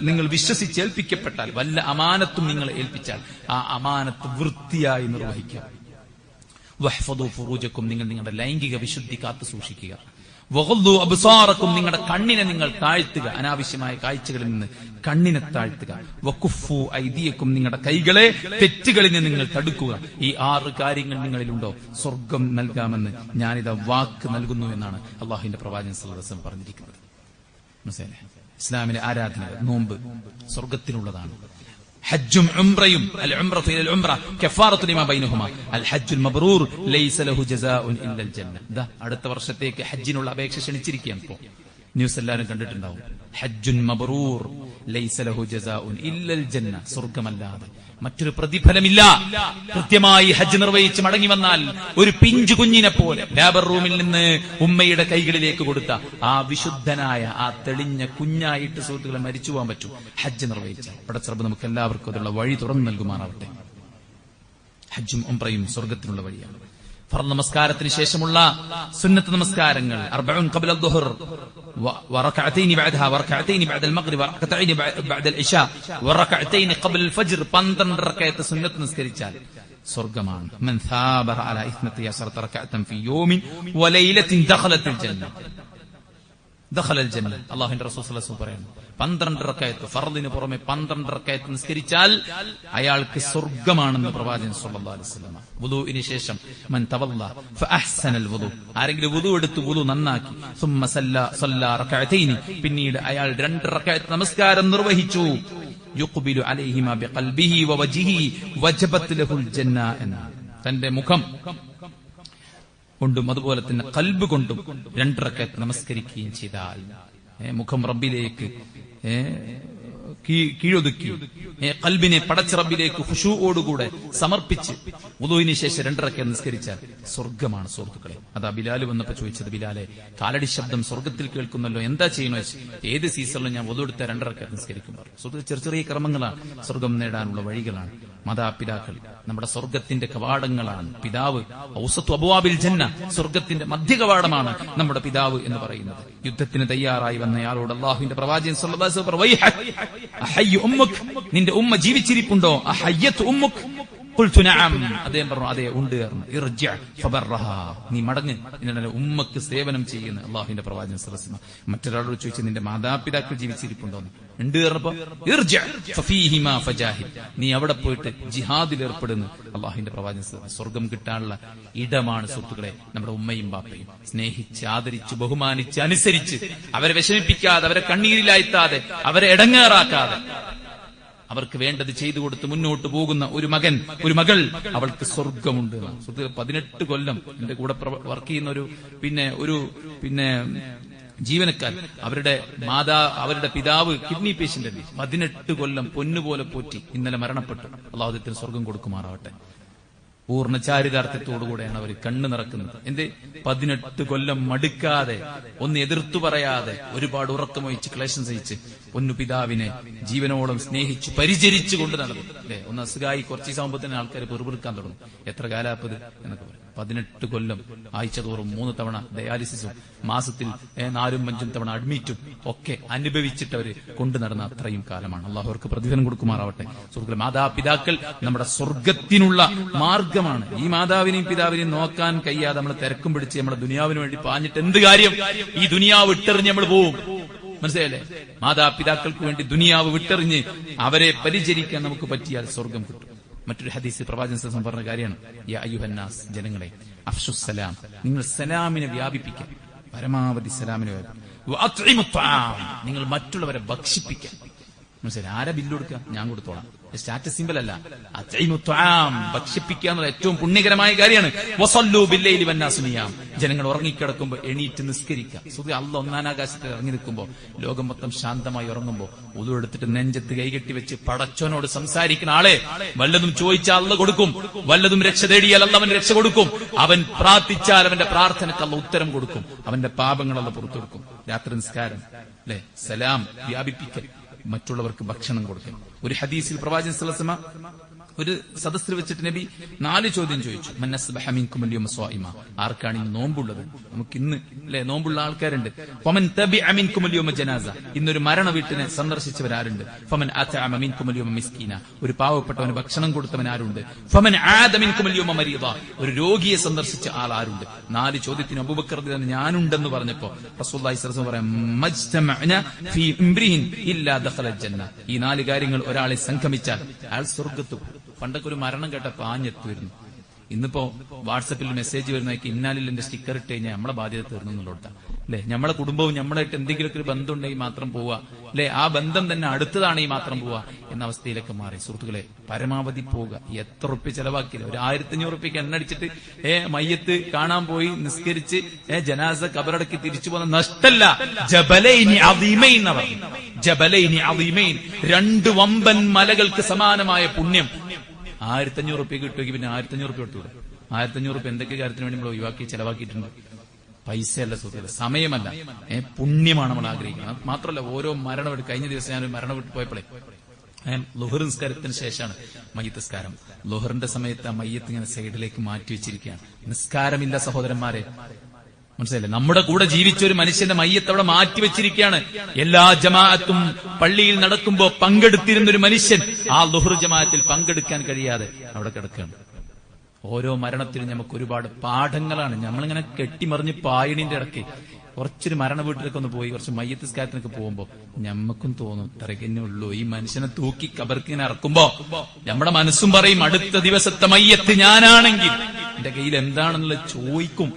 നിങ്ങൾ വിശ്വസിച്ചേൽപ്പിക്കപ്പെട്ടാൽ വല്ല അമാനത്തും നിങ്ങൾ ഏൽപ്പിച്ചാൽ ആ അമാനത്ത് വൃത്തിയായി നിർവഹിക്കുക. വഹ്ഫദു ഫുറൂജക്കും, നിങ്ങൾ നിങ്ങളുടെ ലൈംഗിക വിശുദ്ധി കാത്തു സൂക്ഷിക്കുക. വഗദ്ദു അബ്സാറക്കും, നിങ്ങളുടെ കണ്ണിനെ നിങ്ങൾ താഴ്ത്തുക, അനാവശ്യമായ കാഴ്ചകളിൽ നിന്ന് കണ്ണിനെ താഴ്ത്തുക. വകുഫു ഐദിയക്കും, നിങ്ങളുടെ കൈകളെ തെറ്റുകളിൽ നിന്ന് നിങ്ങൾ തടുക്കുക. ഈ 6 കാര്യങ്ങൾ നിങ്ങളിലുണ്ടോ, സ്വർഗം നൽകാമെന്ന് ഞാനിതാ വാക്ക് നൽകുന്നു എന്നാണ് അള്ളാഹുവിന്റെ പ്രവാചകൻ സല്ലല്ലാഹു അലൈഹി വസല്ലം പറഞ്ഞിരിക്കുന്നത്. മനസ്സിലായില്ലേ? ഇസ്ലാമിലെ ആരാധനകൾ, നോമ്പ് സ്വർഗത്തിനുള്ളതാണ്. ഹജ്ജും ഉംറയും, അൽ ഉംറതു ഇലൽ ഉംറ കഫാറത്തു ലിമാ ബൈനഹുമാ അൽ ഹജ്ജുൽ മബ്റൂർ ലൈസ ലഹു ജസാഉൻ ഇല്ലൽ ജന്ന. അടുത്ത വർഷത്തേക്ക് ഹജ്ജിനുള്ള അപേക്ഷ ക്ഷണിച്ചിരിക്കുകയാണ്. ഇപ്പോൾ ന്യൂസ് എല്ലാവരും കണ്ടിട്ടുണ്ടാവും. ഹജ്ജുൻ മബ്റൂർ ലൈസ ലഹു ജസാഉൻ ഇല്ലൽ ജന്ന, സ്വർഗമല്ലാതെ മറ്റൊരു പ്രതിഫലമില്ല. കൃത്യമായി ഹജ്ജ് നിർവഹിച്ച് മടങ്ങി വന്നാൽ ഒരു പിഞ്ചു കുഞ്ഞിനെ പോലെ ലേബർ റൂമിൽ നിന്ന് ഉമ്മയുടെ കൈകളിലേക്ക് കൊടുത്ത ആ വിശുദ്ധനായ ആ തെളിഞ്ഞ കുഞ്ഞായിട്ട് സുഹൃത്തുക്കളെ മരിച്ചു പോകാൻ പറ്റും ഹജ്ജ് നിർവഹിച്ച. പടച്ചറബ് നമുക്ക് എല്ലാവർക്കും അതിനുള്ള വഴി തുറന്നു നൽകുമാറാവട്ടെ. ഹജ്ജും ഉംറയും സ്വർഗത്തിനുള്ള വഴിയാണ്. ഫർദ് നമസ്കാരത്തിന് ശേഷമുള്ള സുന്നത്ത് നമസ്കാരങ്ങൾ 40 ഖബ്ല അദ്ദുഹർ വറകഅതൈനി ബഅദഹാ വറകഅതൈനി ബഅദൽ മഗ്രിബ് വറകഅതൈനി ബഅദൽ ഇശാ വറകഅതൈനി ഖബ്ല അൽ ഫജ്ർ 12 റകഅത്ത് സുന്നത്ത് നിസ്കരിച്ചാൽ സ്വർഗ്ഗമാണ്. മൻ സാബറ അലാ 12 റകഅത്തൻ ഫീ യൗമിൻ വലൈലത്തിൻ ദഖലത്തുൽ ജന്ന. ദഖലൽ ജന്ന. അല്ലാഹുവിന്റെ റസൂൽ സല്ലല്ലാഹു അലൈഹി വസല്ലം പറയുന്നു, 12 റകഅത്ത് ഫർദിന് പുറമെ 12 റകഅത്ത് നിസ്കരിച്ചാൽ അയാൾക്ക് സ്വർഗ്ഗമാണെന്ന് പ്രവാചകൻ സല്ലല്ലാഹു അലൈഹി വസല്ലം. വുദൂഇന് ശേഷം മൻ തവല്ല ഫഅഹ്സനൽ വുദൂ, ആരെങ്കിലും വുദൂ എടുത്ത് വുദൂ നന്നാക്കി, സുമ്മ സല്ല റകഅതൈനി, പിന്നീട് അയാൾ 2 റകഅത്ത് നമസ്കാരം നിർവഹിച്ചു, യുഖ്ബിലു അലൈഹിമാ ബിഖൽബിഹി വവജ്ഹിഹി വജബത് ലഹുൽ ജന്ന എന്ന, തന്റെ മുഖം കൊണ്ടും അതുപോലെ തന്നെ ഖൽബ് കൊണ്ടും 2 റകഅത്ത് നമസ്കരിക്കുകയും ചെയ്താൽ മുഖം റബ്ബിലേക്ക് കീഴൊതുക്കി ഖൽബിനെ പടച്ച റബ്ബിലേക്ക് ഖുശൂഓടുകൂടെ സമർപ്പിച്ച് വുദൂഇന് ശേഷം 2 റകഅത്ത് നിസ്കരിച്ചാൽ സ്വർഗ്ഗമാണ് സുഹൃത്തുക്കളെ. അതാ ബിലാൽ വന്നപ്പോ ചോദിച്ചത്, ബിലാലെ കാലടി ശബ്ദം സ്വർഗ്ഗത്തിൽ കേൾക്കുന്നല്ലോ, എന്താ ചെയ്യണോ? ഏത് സീസണിലും ഞാൻ വുദൂ എടുത്ത 2 റകഅത്ത് നിസ്കരിക്കും. ചെറിയ ചെറിയ ക്രമങ്ങളാണ് സ്വർഗ്ഗം നേടാനുള്ള വഴികളാണ്. മാതാപിതാക്കൾ നമ്മുടെ സ്വർഗ്ഗത്തിന്റെ കവാടങ്ങളാണ്. പിതാവ് ഔസത്തു അബ്വാബിൽ ജന്ന, സ്വർഗ്ഗത്തിന്റെ മധ്യകവാടമാണ് നമ്മുടെ പിതാവ് എന്ന് പറയുന്നത്. യുദ്ധത്തിന് തയ്യാറായി വന്നയാളോട് അല്ലാഹുവിന്റെ പ്രവാചകൻ സല്ലല്ലാഹു അലൈഹി വസല്ലം അഹയ്യ ഉമ്മുക്, നിന്റെ ഉമ്മ ജീവിച്ചിരിപ്പുണ്ടോ? അഹയ്യത്ത് ഉമ്മുക്? ഖുൽതു നഅം, അദ്ദേഹം പറഞ്ഞു അതെ ഉണ്ട്. ഇർജി ഫബർറഹാ, നീ മടങ്ങ്, നിന്റെ ഉമ്മക്ക് സേവനം ചെയ്യുന്ന അല്ലാഹുവിന്റെ പ്രവാചകൻ സല്ലല്ലാഹു അലൈഹി വസല്ലം. മറ്റൊരാളോട് ചോദിച്ചു, നിന്റെ മാതാപിതാക്കൾ ജീവിച്ചിരിപ്പുണ്ടോ? ഉണ്ട് പറഞ്ഞപ്പോ ഇർജി ഫഫീഹിമാ ഫജാഹിദ്, നീ അവിടെ പോയിട്ട് ജിഹാദിൽ ഏർപ്പെടുന്നു. അല്ലാഹുവിന്റെ പ്രവാചകൻ സ്വർഗ്ഗം കിട്ടാനുള്ള ഇടമാണ് സുഹൃത്തുക്കളെ നമ്മുടെ ഉമ്മയും ബാപ്പയും. സ്നേഹിച്ച് ആദരിച്ച് ബഹുമാനിച്ച് അനുസരിച്ച് അവരെ വിഷമിപ്പിക്കാതെ, അവരെ കണ്ണീരിലാഴ്ത്താതെ, അവരെ ഇടങ്ങേറാക്കാതെ അവർക്ക് വേണ്ടത് ചെയ്തു കൊടുത്ത് മുന്നോട്ട് പോകുന്ന ഒരു മകൻ, ഒരു മകൾ, അവൾക്ക് സ്വർഗമുണ്ട്. 18 കൊല്ലം എന്റെ കൂടെ വർക്ക് ചെയ്യുന്ന ഒരു ജീവനക്കാർ, അവരുടെ പിതാവ് കിഡ്നി പേഷ്യന്റ് അല്ലേ, 18 കൊല്ലം പൊന്നുപോലെ പോറ്റി ഇന്നലെ മരണപ്പെട്ടു. അല്ലാഹുവിന് സ്വർഗം കൊടുക്കുമാറാവട്ടെ. പൂർണ്ണ ചാരിതാർത്ഥ്യത്തോടുകൂടെയാണ് അവർ കണ്ണു നിറക്കുന്നത്. എന്തേ? 18 കൊല്ലം മടുക്കാതെ, ഒന്ന് എതിർത്തു പറയാതെ, ഒരുപാട് ഉറക്കമൊഴിച്ച് ക്ലേശം സഹിച്ച് പൊന്നു പിതാവിനെ ജീവനോളം സ്നേഹിച്ചു പരിചരിച്ചു കൊണ്ട് നടന്നു. അല്ലെ, ഒന്ന് അസുഖമായി കുറച്ച് ദിവസമാകുമ്പോൾ തന്നെ ആൾക്കാർ പെറുപിറുക്കാൻ തുടങ്ങും. എത്ര കാലാപ്പത് എന്നൊക്കെ പറയും. 18 കൊല്ലം ആഴ്ച തോറും 3 തവണ ഡയാലിസിസും മാസത്തിൽ 4-5 തവണ അഡ്മിറ്റും ഒക്കെ അനുഭവിച്ചിട്ട് അവര് കൊണ്ടു നടന്ന അത്രയും കാലമാണ്. അള്ളാഹു അവർക്ക് പ്രതിഫലം കൊടുക്കുമാറാവട്ടെ. സുഹൃത്തുക്കളെ, മാതാപിതാക്കൾ നമ്മുടെ സ്വർഗത്തിനുള്ള മാർഗമാണ്. ഈ മാതാവിനെയും പിതാവിനെയും നോക്കാൻ കഴിയാതെ നമ്മൾ തിരക്കും പിടിച്ച് നമ്മുടെ ദുനിയാവിന് വേണ്ടി പാഞ്ഞിട്ട് എന്ത് കാര്യം? ഈ ദുനിയാവ് വിട്ടെറിഞ്ഞ് നമ്മൾ പോവും. മനസ്സിലായല്ലേ? മാതാപിതാക്കൾക്ക് വേണ്ടി ദുനിയാവ് വിട്ടെറിഞ്ഞ് അവരെ പരിചരിക്കാൻ നമുക്ക് പറ്റിയാൽ സ്വർഗം കിട്ടും. മറ്റൊരു ഹദീസ് പ്രവാചകൻ സല്ലല്ലാഹു അലൈഹി വസല്ലം പറഞ്ഞ കാര്യമാണ്, യാ അയ്യുഹന്നാസ്, ജനങ്ങളെ, അഫ്ശുസ് സലാം, നിങ്ങൾ സലാമിനെ വ്യാപിപ്പിക്കാൻ, പരമാവധി സലാമിനെ വ്യാപിപ്പിക്കാൻ, നിങ്ങൾ മറ്റുള്ളവരെ ഭക്ഷിപ്പിക്കാൻ. മനസ്സിലായി? ആരാ ബില്ല് കൊടുക്കുക? ഞാൻ കൊടുത്തോളാം. സ്റ്റാറ്റസ് സിമ്പൽ അല്ല. ഭക്ഷിപ്പിക്കുക എന്നുള്ള ഏറ്റവും പുണ്യകരമായ കാര്യമാണ്. വസല്ലു ബില്ലൈലി വന്നാസു നിയാം, ജനങ്ങൾ ഉറങ്ങിക്കിടക്കുമ്പോൾ എണീറ്റ് നിസ്കരിക്കുക. സുഖം അല്ലാഹ് ഒന്നാനാകാശത്തിൽ ഇറങ്ങി നിൽക്കുമ്പോൾ, ലോകം മൊത്തം ശാന്തമായി ഉറങ്ങുമ്പോൾ ഉദു എടുത്തിട്ട് നെഞ്ചത്ത് കൈകെട്ടി വെച്ച് പടച്ചോനോട് സംസാരിക്കുന്ന ആളെ, വല്ലതും ചോദിച്ചാൽ അല്ലാഹ് കൊടുക്കും, വല്ലതും രക്ഷ തേടിയാൽ അല്ലാഹ് അവന് രക്ഷ കൊടുക്കും, അവൻ പ്രാർത്ഥിച്ചാൽ അവന്റെ പ്രാർത്ഥനയ്ക്ക് അല്ലാഹ് ഉത്തരം കൊടുക്കും, അവന്റെ പാപങ്ങൾ അല്ലാഹ് പുറത്തു കൊടുക്കും. രാത്രി നിസ്കാരം, അല്ലെ, സലാം വ്യാപിപ്പിക്കൽ, മറ്റുള്ളവർക്ക് ഭക്ഷണം കൊടുക്കണം. ഒരു ഹദീസിൽ പ്രവാചകൻ സല്ലല്ലാഹു അലൈഹി വസല്ലം ഒരു സദസ്സിൽ വെച്ചിട്ട് നബി 4 ചോദ്യം ചോദിച്ചു. മന്നസ്ബഹ മിൻകും അൽയൗമ സ്വായിമ, ആർക്കാണ് ഇന്ന് നോമ്പുള്ളത്? നമുക്ക് ഇന്ന് അല്ലെ നോമ്പുള്ള ആൾക്കാരുണ്ട്. ഫമൻ തബിഅ മിൻകും അൽയൗമ ജനാസ, ഇന്നൊരു മരണ വീട്ടിനെ സന്ദർശിച്ചവരാരുണ്ട്? ഫമൻ അതഅമ മിൻകും അൽയൗമ മിസ്കീന, ഒരു പാവപ്പെട്ടവന് ഭക്ഷണം കൊടുത്തവൻ ആരുണ്ട്? ഫമൻ ആദ മിൻകും അൽയൗമ മരീദ, ഒരു രോഗിയെ സന്ദർശിച്ച ആൾ ആരുണ്ട്? 4 ചോദ്യത്തിന് അബൂബക്കർ റളിയല്ലാഹു ഞാനുണ്ടെന്ന് പറഞ്ഞപ്പോൾ റസൂലുള്ളാഹി സ്വല്ലല്ലാഹു അലൈഹി വസല്ലം പറയാം, മജ്തമഅന ഫീ ഇംറിഹിൻ ഇല്ലാ ദഖലൽ ജന്ന, ഈ 4 കാര്യങ്ങൾ ഒരാളെ സംഗമിച്ചാൽ അയാൾ സ്വർഗ്ഗത്തിൽ പോകും. പണ്ടൊക്കെ ഒരു മരണം കേട്ട പാഞ്ഞെത്തുമായിരുന്നു. ഇന്നിപ്പോ വാട്സപ്പിൽ മെസ്സേജ് വരുന്നതൊക്കെ ഇന്നാലിന്റെ സ്റ്റിക്കർ ഇട്ട് കഴിഞ്ഞാൽ നമ്മളെ ബാധ്യത തീർന്നു എന്നുള്ളതാണ്. അല്ലെ, നമ്മളെ കുടുംബവും നമ്മളായിട്ട് എന്തെങ്കിലുമൊക്കെ ഒരു ബന്ധം ഉണ്ടെങ്കിൽ മാത്രം പോവുക, അല്ലെ, ആ ബന്ധം തന്നെ അടുത്തതാണെങ്കിൽ മാത്രം പോവുക എന്ന അവസ്ഥയിലൊക്കെ മാറി. സുഹൃത്തുക്കളെ, പരമാവധി പോവുക. എത്ര റുപ്യ ചെലവാക്കില്ല, ഒരു 1500 റുപ്യക്ക് എണ്ണടിച്ചിട്ട് മയ്യത്ത് കാണാൻ പോയി നിസ്കരിച്ച് ജനാസ കബറടക്കി തിരിച്ചു പോകുന്ന നഷ്ടല്ല. ജബലൈനി അദീമൈൻ എന്ന് പറഞ്ഞു. ജബലൈനി അദീമൈൻ, 2 വമ്പൻ മലകൾക്ക് സമാനമായ പുണ്യം. 1500 റുപ്യ കിട്ടുമെങ്കിൽ പിന്നെ 1500 റുപ്യ കൊടുത്തൂടെ? 1500 റുപ്യ എന്തൊക്കെ കാര്യത്തിന് വേണ്ടി നമ്മൾ ഒഴിവാക്കി ചെലവാക്കിയിട്ടുണ്ട്? പൈസയല്ല സുഹൃത്തുക്കളെ, സമയമല്ല, പുണ്യമാണ് നമ്മൾ ആഗ്രഹിക്കുന്നത്. മാത്രമല്ല, ഓരോ മരണം, കഴിഞ്ഞ ദിവസം ഞാനൊരു മരണം വിട്ട് പോയപ്പോഴേ ളുഹർ നിസ്കാരത്തിന് ശേഷമാണ് മയ്യത്ത് നിസ്കാരം. ളുഹറിന്റെ സമയത്ത് ആ മയ്യത്ത് ഇങ്ങനെ സൈഡിലേക്ക് മാറ്റി വെച്ചിരിക്കുകയാണ്. നിസ്കാരമില്ല സഹോദരന്മാരെ, മനസ്സിലായില്ലേ? നമ്മുടെ കൂടെ ജീവിച്ച ഒരു മനുഷ്യന്റെ മയ്യത്ത് അവിടെ മാറ്റിവെച്ചിരിക്കുകയാണ്. എല്ലാ ജമാഅത്തും പള്ളിയിൽ നടക്കുമ്പോ പങ്കെടുത്തിരുന്ന ഒരു മനുഷ്യൻ ആ ളുഹർ ജമാഅത്തിൽ പങ്കെടുക്കാൻ കഴിയാതെ അവിടെ കിടക്കുകയാണ്. ഓരോ മരണത്തിലും നമുക്ക് ഒരുപാട് പാഠങ്ങളാണ്. നമ്മളിങ്ങനെ കെട്ടിമറിഞ്ഞ് പായണിന്റെ ഇടയ്ക്ക് കുറച്ചൊരു മരണ വീട്ടിലൊക്കെ ഒന്ന് പോയി കുറച്ച് മയ്യത്ത് നിസ്കാരത്തിനൊക്കെ പോകുമ്പോ ഞമ്മക്കും തോന്നും ഇത്രയ്ക്കന്നെ ഉള്ളൂ. ഈ മനുഷ്യനെ തൂക്കി കബർക്കിങ്ങനെ ഇറക്കുമ്പോ നമ്മുടെ മനസ്സും പറയും, അടുത്ത ദിവസത്തെ മയ്യത്ത് ഞാനാണെങ്കിൽ എന്റെ കയ്യിൽ എന്താണെന്നുള്ളത് ചോദിക്കും.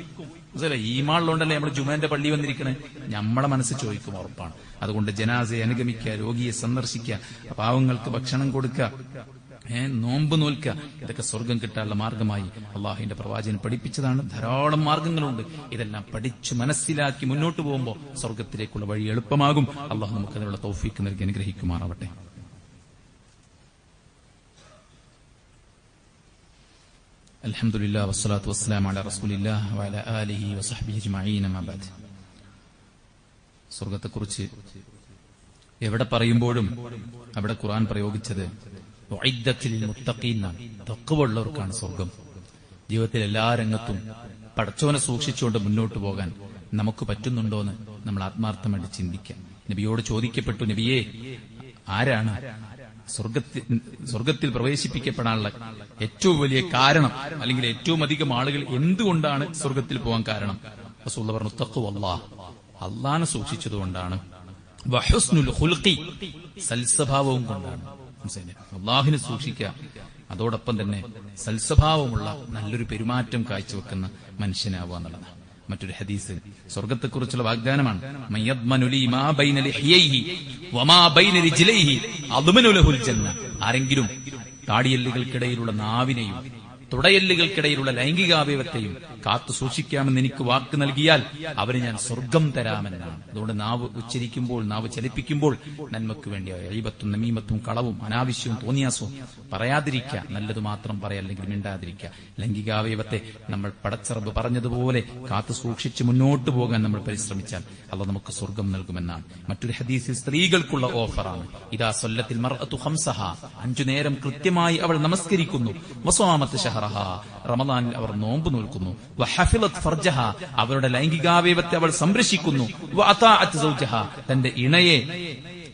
ഈമാളിലുണ്ടല്ലേ നമ്മൾ ജുമാന്റെ പള്ളി വന്നിരിക്കണേ, നമ്മളെ മനസ്സ് ചോദിക്കും, ഉറപ്പാണ്. അതുകൊണ്ട് ജനാസയെ അനുഗമിക്കുക, രോഗിയെ സന്ദർശിക്കുക, പാവങ്ങൾക്ക് ഭക്ഷണം കൊടുക്കുക, നോമ്പ് നോൽക്കുക, ഇതൊക്കെ സ്വർഗം കിട്ടാനുള്ള മാർഗമായി അള്ളാഹുവിന്റെ പ്രവാചകൻ പഠിപ്പിച്ചതാണ്. ധാരാളം മാർഗങ്ങളുണ്ട്. ഇതെല്ലാം പഠിച്ചു മനസ്സിലാക്കി മുന്നോട്ട് പോകുമ്പോൾ സ്വർഗത്തിലേക്കുള്ള വഴി എളുപ്പമാകും. അള്ളാഹു നമുക്ക് അതിനുള്ള തൗഫീക്ക് നൽകി അനുഗ്രഹിക്കുമാറാവട്ടെ. അൽഹംദുലില്ലാഹി വസ്സലാത്തു വസ്സലാമു അലാ റസൂലില്ലാഹി വഅലാ ആലിഹി വസഹ്ബിഹി അജ്മഈൻ. അമ്മാ ബഅദ്. സ്വർഗത്തെക്കുറിച്ച് എവിടെ പറയുമ്പോഴും അവിടെ ഖുർആൻ പ്രയോഗിച്ചത് ഉഇദ്ദത്തിൽ മുത്തഖീൻ, തഖ്വയുള്ളവർക്കാണ് സ്വർഗം. ജീവിതത്തിൽ എല്ലാ രംഗത്തും പടച്ചോനെ സൂക്ഷിച്ചുകൊണ്ട് മുന്നോട്ട് പോകാൻ നമുക്ക് പറ്റുന്നുണ്ടോന്ന് നമ്മൾ ചിന്തിക്കാം. നബിയോട് ചോദിക്കപ്പെട്ടു, നബിയെ, ആരാണ് സ്വർഗത്തിൽ പ്രവേശിപ്പിക്കപ്പെടാനുള്ള ഏറ്റവും വലിയ കാരണം, അല്ലെങ്കിൽ ഏറ്റവും അധികം ആളുകൾ എന്തുകൊണ്ടാണ് സ്വർഗത്തിൽ പോകാൻ കാരണം? റസൂലുള്ളാഹി പറഞ്ഞു, തഖ്വല്ലാഹ്, അല്ലാഹനെ സൂക്ഷിച്ചതുകൊണ്ടാണ്. വഹുസ്നുൽ ഖുൽഖി, സൽസ്വഭാവവും കൊണ്ടാണ്. അല്ലാഹുവിനെ സൂക്ഷിക്കുക, അതോടൊപ്പം തന്നെ സൽസ്വഭാവമുള്ള നല്ലൊരു പെരുമാറ്റം കാഴ്ചവെക്കുന്ന മനുഷ്യനാവുക എന്നുള്ളതാണ്. മറ്റൊരു ഹദീസ് സ്വർഗത്തെക്കുറിച്ചുള്ള വാഗ്ദാനമാണ്. ആരെങ്കിലും താടിയെല്ലുകൾക്കിടയിലുള്ള നാവിനെയും തുടയെല്ലുകൾക്കിടയിലുള്ള ലൈംഗികാവയവത്തെയും കാത്തു സൂക്ഷിക്കാമെന്ന് എനിക്ക് വാക്ക് നൽകിയാൽ അവന് ഞാൻ സ്വർഗം തരാമെന്നാണ്. അതുകൊണ്ട് നാവ് ഉച്ചരിക്കുമ്പോൾ, നാവ് ചലിപ്പിക്കുമ്പോൾ നന്മയ്ക്ക് വേണ്ടി ഗീബത്തും നമീമത്തും കളവും അനാവശ്യവും തോന്നിയാസവും പറയാതിരിക്കുക, നല്ലത് മാത്രം പറയാം, അല്ലെങ്കിൽ മിണ്ടാതിരിക്കുക. ലൈംഗികാവയവത്തെ നമ്മൾ പടച്ചറബ് പറഞ്ഞതുപോലെ കാത്തു സൂക്ഷിച്ച് മുന്നോട്ട് പോകാൻ നമ്മൾ പരിശ്രമിച്ചാൽ അല്ലാഹു നമുക്ക് സ്വർഗം നൽകുമെന്നാണ്. മറ്റൊരു ഹദീസിൽ സ്ത്രീകൾക്കുള്ള ഓഫറാണ്. ഇദാ സല്ലത്തിൽ മർഅതു ഖംസഹ, 5 നേരം കൃത്യമായി അവൾ നമസ്കരിക്കുന്നു. വസ്വാമത്ത് ഷഹറഹ, റമദാനിൽ അവർ നോമ്പ് നോൽക്കുന്നു. വഹഫിളത് ഫർജഹ, അവരുടെ ലൈംഗികാവയവത്തെ അവൾ സംരക്ഷിക്കുന്നു. വഅതാഅത് സൗജഹ, തന്റെ ഇണയെ,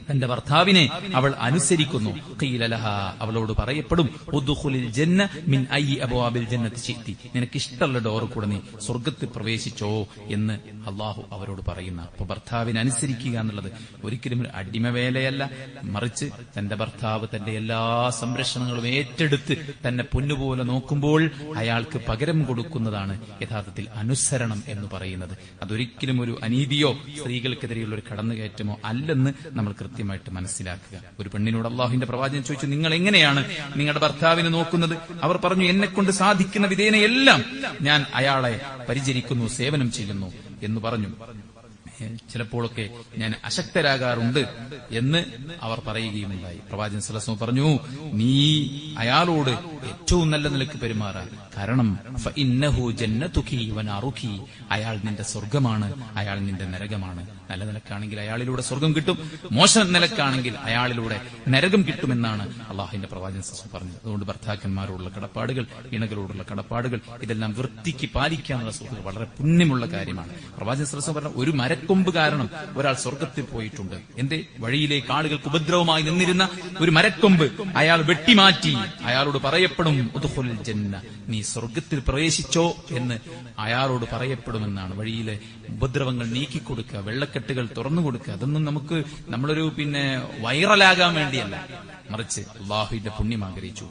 തന്റെ ഭർത്താവിനെ അവൾ അനുസരിക്കുന്നു. ഖീല ലഹാ, അവളോട് പറയപ്പെടും, ഉദ്ഖുലിൽ ജന്ന മിൻ അയ്യി അബ്വാബിൽ ജന്നത്തി ശിഅ്തി, നിനക്കിഷ്ടമുള്ള ഡോറിൽ കൂടെ നീ സ്വർഗ്ഗത്തിൽ പ്രവേശിച്ചോ എന്ന് അള്ളാഹു അവരോട് പറയുന്ന. അപ്പൊ ഭർത്താവിനെ അനുസരിക്കുക എന്നുള്ളത് ഒരിക്കലും അടിമവേലയല്ല, മറിച്ച് തന്റെ ഭർത്താവ് തന്റെ എല്ലാ സംരക്ഷണങ്ങളും ഏറ്റെടുത്ത് തന്നെ പൊന്നുപോലെ നോക്കുമ്പോൾ അയാൾക്ക് പകരം കൊടുക്കുന്നതാണ് യഥാർത്ഥത്തിൽ അനുസരണം എന്ന് പറയുന്നത്. അതൊരിക്കലും ഒരു അനീതിയോ സ്ത്രീകൾക്കെതിരെയുള്ള ഒരു കടന്നുകയറ്റമോ അല്ലെന്ന് നമ്മൾ കൃത്യമായിട്ട് മനസ്സിലാക്കുക. ഒരു പെണ്ണിനോട് അള്ളാഹുവിന്റെ പ്രവാചകൻ ചോദിച്ചു, നിങ്ങൾ എങ്ങനെയാണ് നിങ്ങളുടെ ഭർത്താവിനെ നോക്കുന്നത്? അവർ പറഞ്ഞു, എന്നെക്കൊണ്ട് സാധിക്കുന്ന വിധേനയെല്ലാം ഞാൻ അയാളെ പരിചരിക്കുന്നു, സേവനം ചെയ്യുന്നു എന്ന് പറഞ്ഞു. ചിലപ്പോഴൊക്കെ ഞാൻ അശക്തരാകാറുണ്ട് എന്ന് അവർ പറയുകയുമുണ്ടായി. പ്രവാചകൻ സല്ലല്ലാഹു അലൈഹി വസല്ലം പറഞ്ഞു, നീ അയാളോട് ഏറ്റവും നല്ല നിലക്ക് പെരുമാറാൻ, കാരണം ഫഇന്നഹു ജന്നതുകി വനാറുകി, അയാൾ നിന്റെ സ്വർഗമാണ്, അയാൾ നിന്റെ നരകമാണ്. നല്ല നിലക്കാണെങ്കിൽ അയാളിലൂടെ സ്വർഗം കിട്ടും, മോശം നിലക്കാണെങ്കിൽ അയാളിലൂടെ നരകം കിട്ടുമെന്നാണ് അള്ളാഹുവിന്റെ പ്രവാചകൻ സല്ലല്ലാഹു അലൈഹി വസല്ലം പറഞ്ഞത്. അതുകൊണ്ട് ഭർത്താക്കന്മാരോടുള്ള കടപ്പാടുകൾ, ഇണകളോടുള്ള കടപ്പാടുകൾ, ഇതെല്ലാം വൃത്തിക്ക് പാലിക്കാനുള്ള സുഹൃത്ത് വളരെ പുണ്യമുള്ള കാര്യമാണ്. പ്രവാചകൻ സല്ലല്ലാഹു അലൈഹി വസല്ലം പറഞ്ഞ, ഒരു മരക്കൊമ്പ് കാരണം ഒരാൾ സ്വർഗത്തിൽ പോയിട്ടുണ്ട്. എന്റെ വഴിയിലേക്ക് ആളുകൾക്ക് ഉപദ്രവമായി നിന്നിരുന്ന ഒരു മരക്കൊമ്പ് അയാൾ വെട്ടിമാറ്റി. അയാളോട് പറയപ്പെടും, ഉദ്ഖുലിൽ ജന്ന, നീ സ്വർഗത്തിൽ പ്രവേശിച്ചോ എന്ന് അയാളോട് പറയപ്പെടുമെന്നാണ്. വഴിയിലെ ഉപദ്രവങ്ങൾ നീക്കിക്കൊടുക്കുക, വെള്ളക്കെട്ടുകൾ തുറന്നു കൊടുക്കുക, അതൊന്നും നമുക്ക് നമ്മളൊരു വൈറലാകാൻ വേണ്ടിയല്ല, മറിച്ച് അല്ലാഹുവിന്റെ പുണ്യം ആഗ്രഹിച്ചു.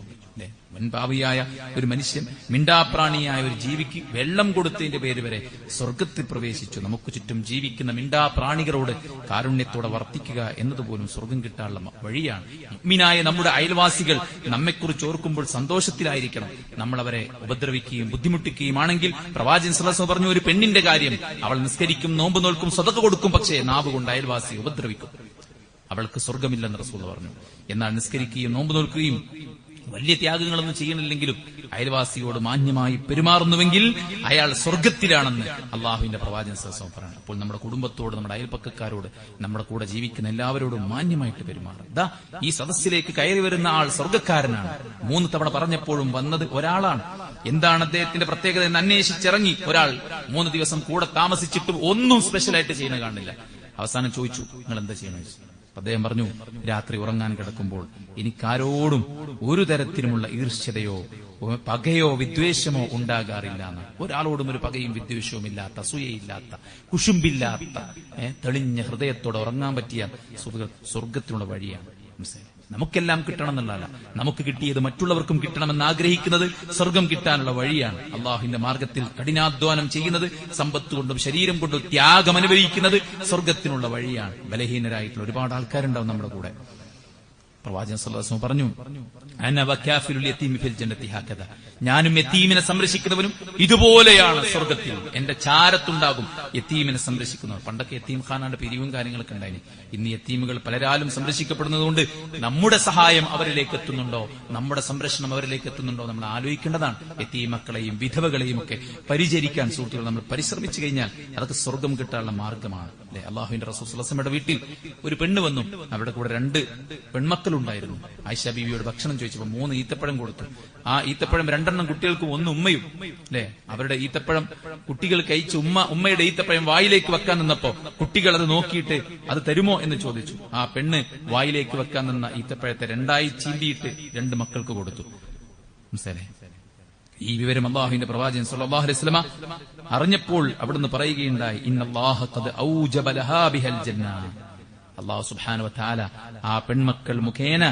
വൻപാവിയായ ഒരു മനുഷ്യൻ, മിണ്ടാപ്രാണിയായ ഒരു ജീവിക്ക് വെള്ളം കൊടുത്തതിന്റെ പേര് വരെ സ്വർഗത്തിൽ പ്രവേശിച്ചു. നമുക്ക് ചുറ്റും ജീവിക്കുന്ന മിണ്ടാപ്രാണികളോട് കാരുണ്യത്തോടെ വർത്തിക്കുക എന്നതുപോലും സ്വർഗം കിട്ടാനുള്ള വഴിയാണ്. മുഅ്മിനായ നമ്മുടെ അയൽവാസികൾ നമ്മെക്കുറിച്ച് ഓർക്കുമ്പോൾ സന്തോഷത്തിലായിരിക്കണം. നമ്മൾ അവരെ ഉപദ്രവിക്കുകയും ബുദ്ധിമുട്ടിക്കുകയുമാണെങ്കിൽ പ്രവാചകൻ സല്ലല്ലാഹു അലൈഹി വസല്ലം പറഞ്ഞു, ഒരു പെണ്ണിന്റെ കാര്യം, അവൾ നിസ്കരിക്കും, നോമ്പ് നോൽക്കും, സദഖ കൊടുക്കും, പക്ഷേ നാവ് കൊണ്ട് അയൽവാസി ഉപദ്രവിക്കും, അവൾക്ക് സ്വർഗമില്ലെന്ന് റസൂൽ പറഞ്ഞു. എന്നാൽ നിസ്കരിക്കുകയും നോമ്പ് നോൽക്കുകയും വലിയ ത്യാഗങ്ങളൊന്നും ചെയ്യണില്ലെങ്കിലും അയൽവാസിയോട് മാന്യമായി പെരുമാറുന്നുവെങ്കിൽ അയാൾ സ്വർഗത്തിലാണെന്ന് അള്ളാഹുവിന്റെ പ്രവാചകൻ സല്ലല്ലാഹു അലൈഹി വസല്ലം പറഞ്ഞു. അപ്പോൾ നമ്മുടെ കുടുംബത്തോട്, നമ്മുടെ അയൽപ്പക്കക്കാരോട്, നമ്മുടെ കൂടെ ജീവിക്കുന്ന എല്ലാവരോടും മാന്യമായിട്ട് പെരുമാറും. ദാ ഈ സദസ്സിലേക്ക് കയറി വരുന്ന ആൾ സ്വർഗക്കാരനാണ്. 3 തവണ പറഞ്ഞപ്പോഴും വന്നത് ഒരാളാണ്. എന്താണ് അദ്ദേഹത്തിന്റെ പ്രത്യേകത എന്ന് അന്വേഷിച്ചിറങ്ങി ഒരാൾ. 3 ദിവസം കൂടെ താമസിച്ചിട്ടും ഒന്നും സ്പെഷ്യലായിട്ട് ചെയ്യുന്ന കാണില്ല. അവസാനം ചോദിച്ചു, നിങ്ങൾ എന്താ ചെയ്യണമെന്ന്. അദ്ദേഹം പറഞ്ഞു, രാത്രി ഉറങ്ങാൻ കിടക്കുമ്പോൾ എനിക്കാരോടും ഒരു തരത്തിലുമുള്ള ഈർഷ്യതയോ പകയോ വിദ്വേഷമോ ഉണ്ടാകാറില്ല എന്ന്. ഒരാളോടും ഒരു പകയും വിദ്വേഷവും ഇല്ലാത്ത, അസൂയയില്ലാത്ത, കുശുമ്പില്ലാത്ത, തെളിഞ്ഞ ഹൃദയത്തോടെ ഉറങ്ങാൻ പറ്റിയ സ്വർഗത്തിനുള്ള വഴിയാണ്. നമുക്കെല്ലാം കിട്ടണം എന്നുള്ളതല്ല, നമുക്ക് കിട്ടിയത് മറ്റുള്ളവർക്കും കിട്ടണമെന്ന് ആഗ്രഹിക്കുന്നത് സ്വർഗം കിട്ടാനുള്ള വഴിയാണ്. അള്ളാഹുവിന്റെ മാർഗത്തിൽ കഠിനാധ്വാനം ചെയ്യുന്നത്, സമ്പത്ത് കൊണ്ടും ശരീരം കൊണ്ടും ത്യാഗം അനുഭവിക്കുന്നത് സ്വർഗത്തിനുള്ള വഴിയാണ്. ബലഹീനരായിട്ടുള്ള ഒരുപാട് ആൾക്കാരുണ്ടാവും നമ്മുടെ കൂടെ. പ്രവാചകൻ സല്ലല്ലാഹു അലൈഹി വസല്ലം പറഞ്ഞു, അന വകാഫിലുൽ യതീമി ഫിൽ ജന്നതി ഹകദ, ഞാനും യതീമിനെ സംരക്ഷിക്കുന്നവനും ഇതുപോലെയാണ് സ്വർഗത്തിൽ. എന്റെ ചാരത്തുണ്ടാകും യതീമിനെ സംരക്ഷിക്കുന്നവർ. പണ്ടൊക്കെ യതീം ഖാനാന്റെ പിരിവും കാര്യങ്ങളൊക്കെ ഉണ്ടായിന്. ഇന്ന് യതീമുകൾ പലരാലും സംരക്ഷിക്കപ്പെടുന്നതുകൊണ്ട് നമ്മുടെ സഹായം അവരിലേക്ക് എത്തുന്നുണ്ടോ, നമ്മുടെ സംരക്ഷണം അവരിലേക്ക് എത്തുന്നുണ്ടോ നമ്മൾ ആലോചിക്കേണ്ടതാണ്. യതീം മക്കളെയും വിധവകളെയും ഒക്കെ പരിചരിക്കാൻ സുഹൃത്തുക്കൾ നമ്മൾ പരിശ്രമിച്ചു കഴിഞ്ഞാൽ അതൊക്കെ സ്വർഗം കിട്ടാനുള്ള മാർഗമാണ്. അല്ലെ, അള്ളാഹുവിന്റെ റസൂൽ സല്ലല്ലാഹു അലൈഹി വസല്ലമയുടെ വീട്ടിൽ ഒരു പെണ്ണ് വന്നു. അവരുടെ കൂടെ 2 പെൺമക്കളുണ്ടായിരുന്നു. ആയിഷ ബീവിയോട് ഭക്ഷണം ചോദിച്ചപ്പോൾ 3 ഈത്തപ്പഴം കൊടുത്തു. ആ ഈത്തപ്പഴം 2 കുട്ടികൾക്കും 1 ഉമ്മയും. അല്ലെ, അവരുടെ ഈത്തപ്പഴം കുട്ടികൾ കഴിച്ച് ഉമ്മയുടെ ഈത്തപ്പഴം വായിലേക്ക് വെക്കാൻ നിന്നപ്പോ കുട്ടികൾ അത് നോക്കിയിട്ട് അത് തരുമോ എന്ന് ചോദിച്ചു. ആ പെണ്ണ് വായിലേക്ക് വെക്കാൻ നിന്ന ഈത്തപ്പഴത്തെ 2ആയി ചീന്തിയിട്ട് 2 മക്കൾക്ക് കൊടുത്തു. മനസ്സിലായി? ഈ വിവരം അല്ലാഹുവിന്റെ പ്രവാചകൻ സല്ലല്ലാഹു അലൈഹി വസല്ലം അറിഞ്ഞപ്പോൾ അവിടുന്ന് പറയുകയുണ്ടായി, ഇന്നല്ലാഹ ഖദ് ഔജബ ലഹാ ബിഹൽ ജന്ന, അല്ലാഹു സുബ്ഹാനഹു വ തആല ആ പെൺമക്കൾ മുഖേന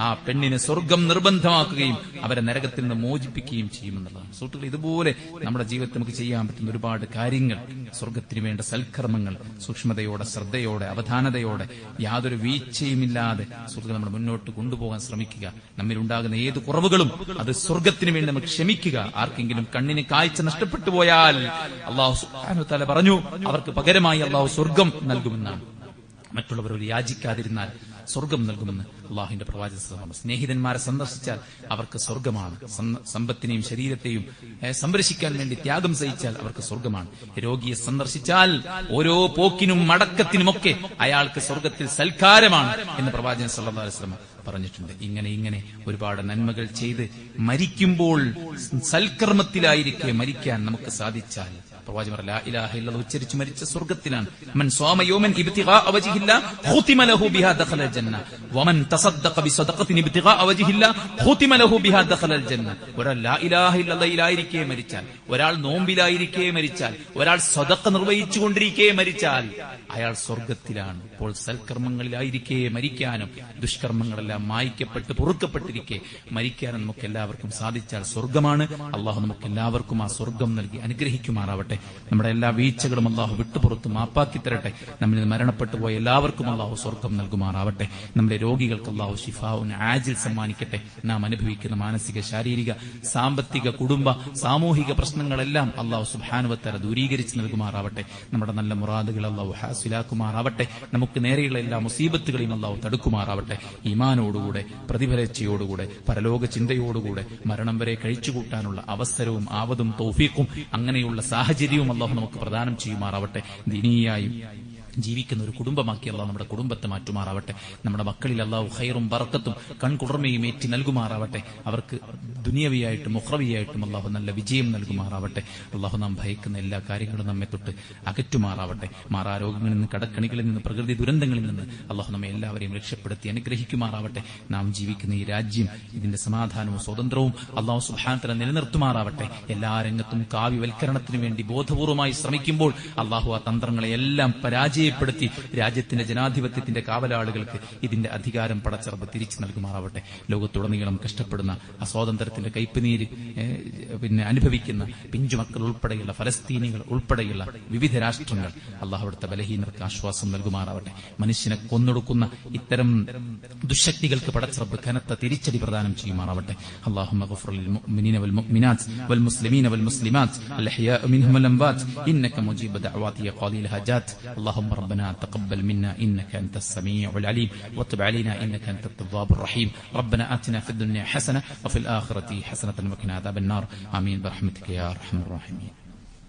ആ പെണ്ണിന് സ്വർഗം നിർബന്ധമാക്കുകയും അവരെ നരകത്തിൽ നിന്ന് മോചിപ്പിക്കുകയും ചെയ്യുമെന്നുള്ളതാണ്. സുഹൃത്തുക്കൾ, ഇതുപോലെ നമ്മുടെ ജീവിതത്തിൽ നമുക്ക് ചെയ്യാൻ പറ്റുന്ന ഒരുപാട് കാര്യങ്ങൾ, സ്വർഗത്തിന് വേണ്ട സൽക്കർമ്മങ്ങൾ സൂക്ഷ്മതയോടെ, ശ്രദ്ധയോടെ, അവധാനതയോടെ, യാതൊരു വീഴ്ചയുമില്ലാതെ സുഹൃത്തുക്കൾ നമ്മൾ മുന്നോട്ട് കൊണ്ടുപോകാൻ ശ്രമിക്കുക. നമ്മിലുണ്ടാകുന്ന ഏത് കുറവുകളും അത് സ്വർഗത്തിന് വേണ്ടി നമ്മൾ ക്ഷമിക്കുക. ആർക്കെങ്കിലും കണ്ണിന് കാഴ്ച നഷ്ടപ്പെട്ടു പോയാൽ അല്ലാഹു സുബ്ഹാനഹു വ തആല പറഞ്ഞു, അവർക്ക് പകരമായി അല്ലാഹു സ്വർഗം നൽകുമെന്നാണ്. മറ്റുള്ളവരോട് യാചിക്കാതിരുന്നാൽ സ്വർഗം നൽകുമെന്ന് അള്ളാഹുവിന്റെ പ്രവാചകൻ. സ്നേഹിതന്മാരെ സന്ദർശിച്ചാൽ അവർക്ക് സ്വർഗമാണ്. സമ്പത്തിനെയും ശരീരത്തെയും സംരക്ഷിക്കാൻ വേണ്ടി ത്യാഗം സഹിച്ചാൽ അവർക്ക് സ്വർഗമാണ്. രോഗിയെ സന്ദർശിച്ചാൽ ഓരോ പോക്കിനും മടക്കത്തിനുമൊക്കെ അയാൾക്ക് സ്വർഗത്തിൽ സൽക്കാരമാണ് എന്ന് പ്രവാചകൻ സല്ലല്ലാഹു അലൈഹി വസല്ലം പറഞ്ഞിട്ടുണ്ട്. ഇങ്ങനെ ഒരുപാട് നന്മകൾ ചെയ്ത് മരിക്കുമ്പോൾ സൽക്കർമ്മത്തിലായിരിക്കെ മരിക്കാൻ നമുക്ക് സാധിച്ചാൽ പ്രവാചകൻ ലാ ഇലാഹ ഇല്ലല്ലാഹ് ഉച്ചരിച്ച് മരിച്ച സ്വർഗത്തിലാണ്. മൻ സ്വാമ യൗമൻ ഇബ്തിഗാഅ വജ്ഹില്ലാ ഖുതിമ ലഹു ബിഹാ ദഖലൽ ജന്ന വമൻ തസദ്ദഖ ബിസദഖത്തിൻ ഇബ്തിഗാഅ വജ്ഹില്ലാ ഖുതിമ ലഹു ബിഹാ ദഖലൽ ജന്ന. ഒരാൾ ലാ ഇലാഹ ഇല്ലല്ലാഹിലായിരിക്കെ മരിച്ചാൽ, ഒരാൾ നോമ്പിലായിരിക്കെ മരിച്ചാൽ, ഒരാൾ സദഖ നിർവഹിച്ചുകൊണ്ടിരിക്കെ മരിച്ചാൽ അയാൾ സ്വർഗത്തിലാണ്. അപ്പോൾ സൽക്കർമ്മങ്ങളിലായിരിക്കെ മരിക്കാനും ദുഷ്കർമ്മങ്ങളെല്ലാം മായ്ക്കപ്പെട്ട് പൊറുക്കപ്പെട്ടിരിക്കെ മരിക്കാനും നമുക്ക് എല്ലാവർക്കും സാധിച്ചാൽ സ്വർഗമാണ്. അള്ളാഹു നമുക്ക് എല്ലാവർക്കും ആ സ്വർഗം നൽകി അനുഗ്രഹിക്കുമാറാവട്ടെ. നമ്മുടെ എല്ലാ വീഴ്ചകളും അള്ളാഹു വിട്ടുപുറത്ത് മാപ്പാക്കി തരട്ടെ. നമ്മിൽ നിന്ന് മരണപ്പെട്ടു പോയ എല്ലാവർക്കും അള്ളാഹു സ്വർഗം നൽകുമാറാവട്ടെ. നമ്മുടെ രോഗികൾക്ക് അള്ളാഹു ശിഫാഉൻ ആജിൽ സമ്മാനിക്കട്ടെ. നാം അനുഭവിക്കുന്ന മാനസിക, ശാരീരിക, സാമ്പത്തിക, കുടുംബ, സാമൂഹിക പ്രശ്നങ്ങളെല്ലാം അള്ളാഹു സുബ്ഹാനഹു വ തആല ദൂരീകരിച്ച് നൽകുമാറാവട്ടെ. നമ്മുടെ നല്ല മുറാദുകൾ അള്ളാഹു ഹാസിലാക്കുമാറാവട്ടെ. നമുക്ക് നേരെയുള്ള എല്ലാ മുസീബത്തുകളെയും അള്ളാഹു തടുക്കുമാറാവട്ടെ. ഈമാനോടുകൂടെ, പ്രതിഫലേച്ഛയോടുകൂടെ, പരലോക ചിന്തയോടുകൂടെ മരണം വരെ കഴിച്ചുകൂട്ടാനുള്ള അവസരവും ആവതും തൗഫീഖും അങ്ങനെയുള്ള സാഹചര്യവും അള്ളാഹു നമുക്ക് പ്രദാനം ചെയ്യുമാറാവട്ടെ. ദീനിയായും ജീവിക്കുന്ന ഒരു കുടുംബമാക്കി അള്ളാഹു നമ്മുടെ കുടുംബത്തെ മാറ്റുമാറാവട്ടെ. നമ്മുടെ മക്കളിൽ അള്ളാഹു ഖൈറും ബറക്കത്തും കൺകുളിർമയും ഏറ്റി നൽകുമാറാവട്ടെ. അവർക്ക് ദുനിയവിയായിട്ടും ഉഖ്റവിയായിട്ടും അള്ളാഹു നല്ല വിജയം നൽകുമാറാവട്ടെ. അള്ളാഹു നാം ഭയക്കുന്ന എല്ലാ കാര്യങ്ങളും നമ്മെ തൊട്ട് അകറ്റുമാറാവട്ടെ. മാറാരോഗങ്ങളിൽ നിന്ന്, കടക്കണികളിൽ നിന്ന്, പ്രകൃതി ദുരന്തങ്ങളിൽ നിന്ന് അള്ളാഹു നമ്മെ എല്ലാവരെയും രക്ഷപ്പെടുത്തി അനുഗ്രഹിക്കുമാറാവട്ടെ. നാം ജീവിക്കുന്ന ഈ രാജ്യം, ഇതിന്റെ സമാധാനവും സ്വാതന്ത്ര്യവും അള്ളാഹു സുബ്ഹാനഹു വ തആല നിലനിർത്തുമാറാവട്ടെ. എല്ലാ രംഗത്തും കാവ്യവൽക്കരണത്തിന് വേണ്ടി ബോധപൂർവമായി ശ്രമിക്കുമ്പോൾ അള്ളാഹു ആ തന്ത്രങ്ങളെ എല്ലാം പരാജയപ്പെടുത്തി രാജ്യത്തിന്റെ ജനാധിപത്യത്തിന്റെ കാവലാളുകൾക്ക് ഇതിന്റെ അധികാരം പടച്ചറബ് തിരിച്ചു നൽകുമാറാവട്ടെ. ലോകത്തുടനീളം കഷ്ടപ്പെടുന്ന ആ സ്വാതന്ത്ര്യത്തിന്റെ കൈപ്പുനീര് അനുഭവിക്കുന്ന പിഞ്ചുമക്കൾ ഉൾപ്പെടെയുള്ള ഫലസ്തീനികൾ ഉൾപ്പെടെയുള്ള വിവിധ രാഷ്ട്രങ്ങൾ അള്ളാഹു അവിടുത്തെ ബലഹീനർക്ക് ആശ്വാസം നൽകുമാറാവട്ടെ. മനുഷ്യനെ കൊന്നൊടുക്കുന്ന ഇത്തരം ദുശക്തികൾക്ക് പടച്ചറബ് കനത്ത തിരിച്ചടി പ്രദാനം ചെയ്യുമാറാവട്ടെ. اللهم اغفر للمؤمنين والمؤمنات والمسلمين والمسلمات الأحياء منهم والأموات إنك مجيب دعوات يا قاضي الحاجات. اللهم ربنا تقبل منا إنك أنت السميع العليم وتب علينا إنك أنت التواب الرحيم. ربنا آتنا في الدنيا حسنة وفي الآخرة حسنة وقنا عذاب النار. آمين برحمتك يا أرحم الراحمين.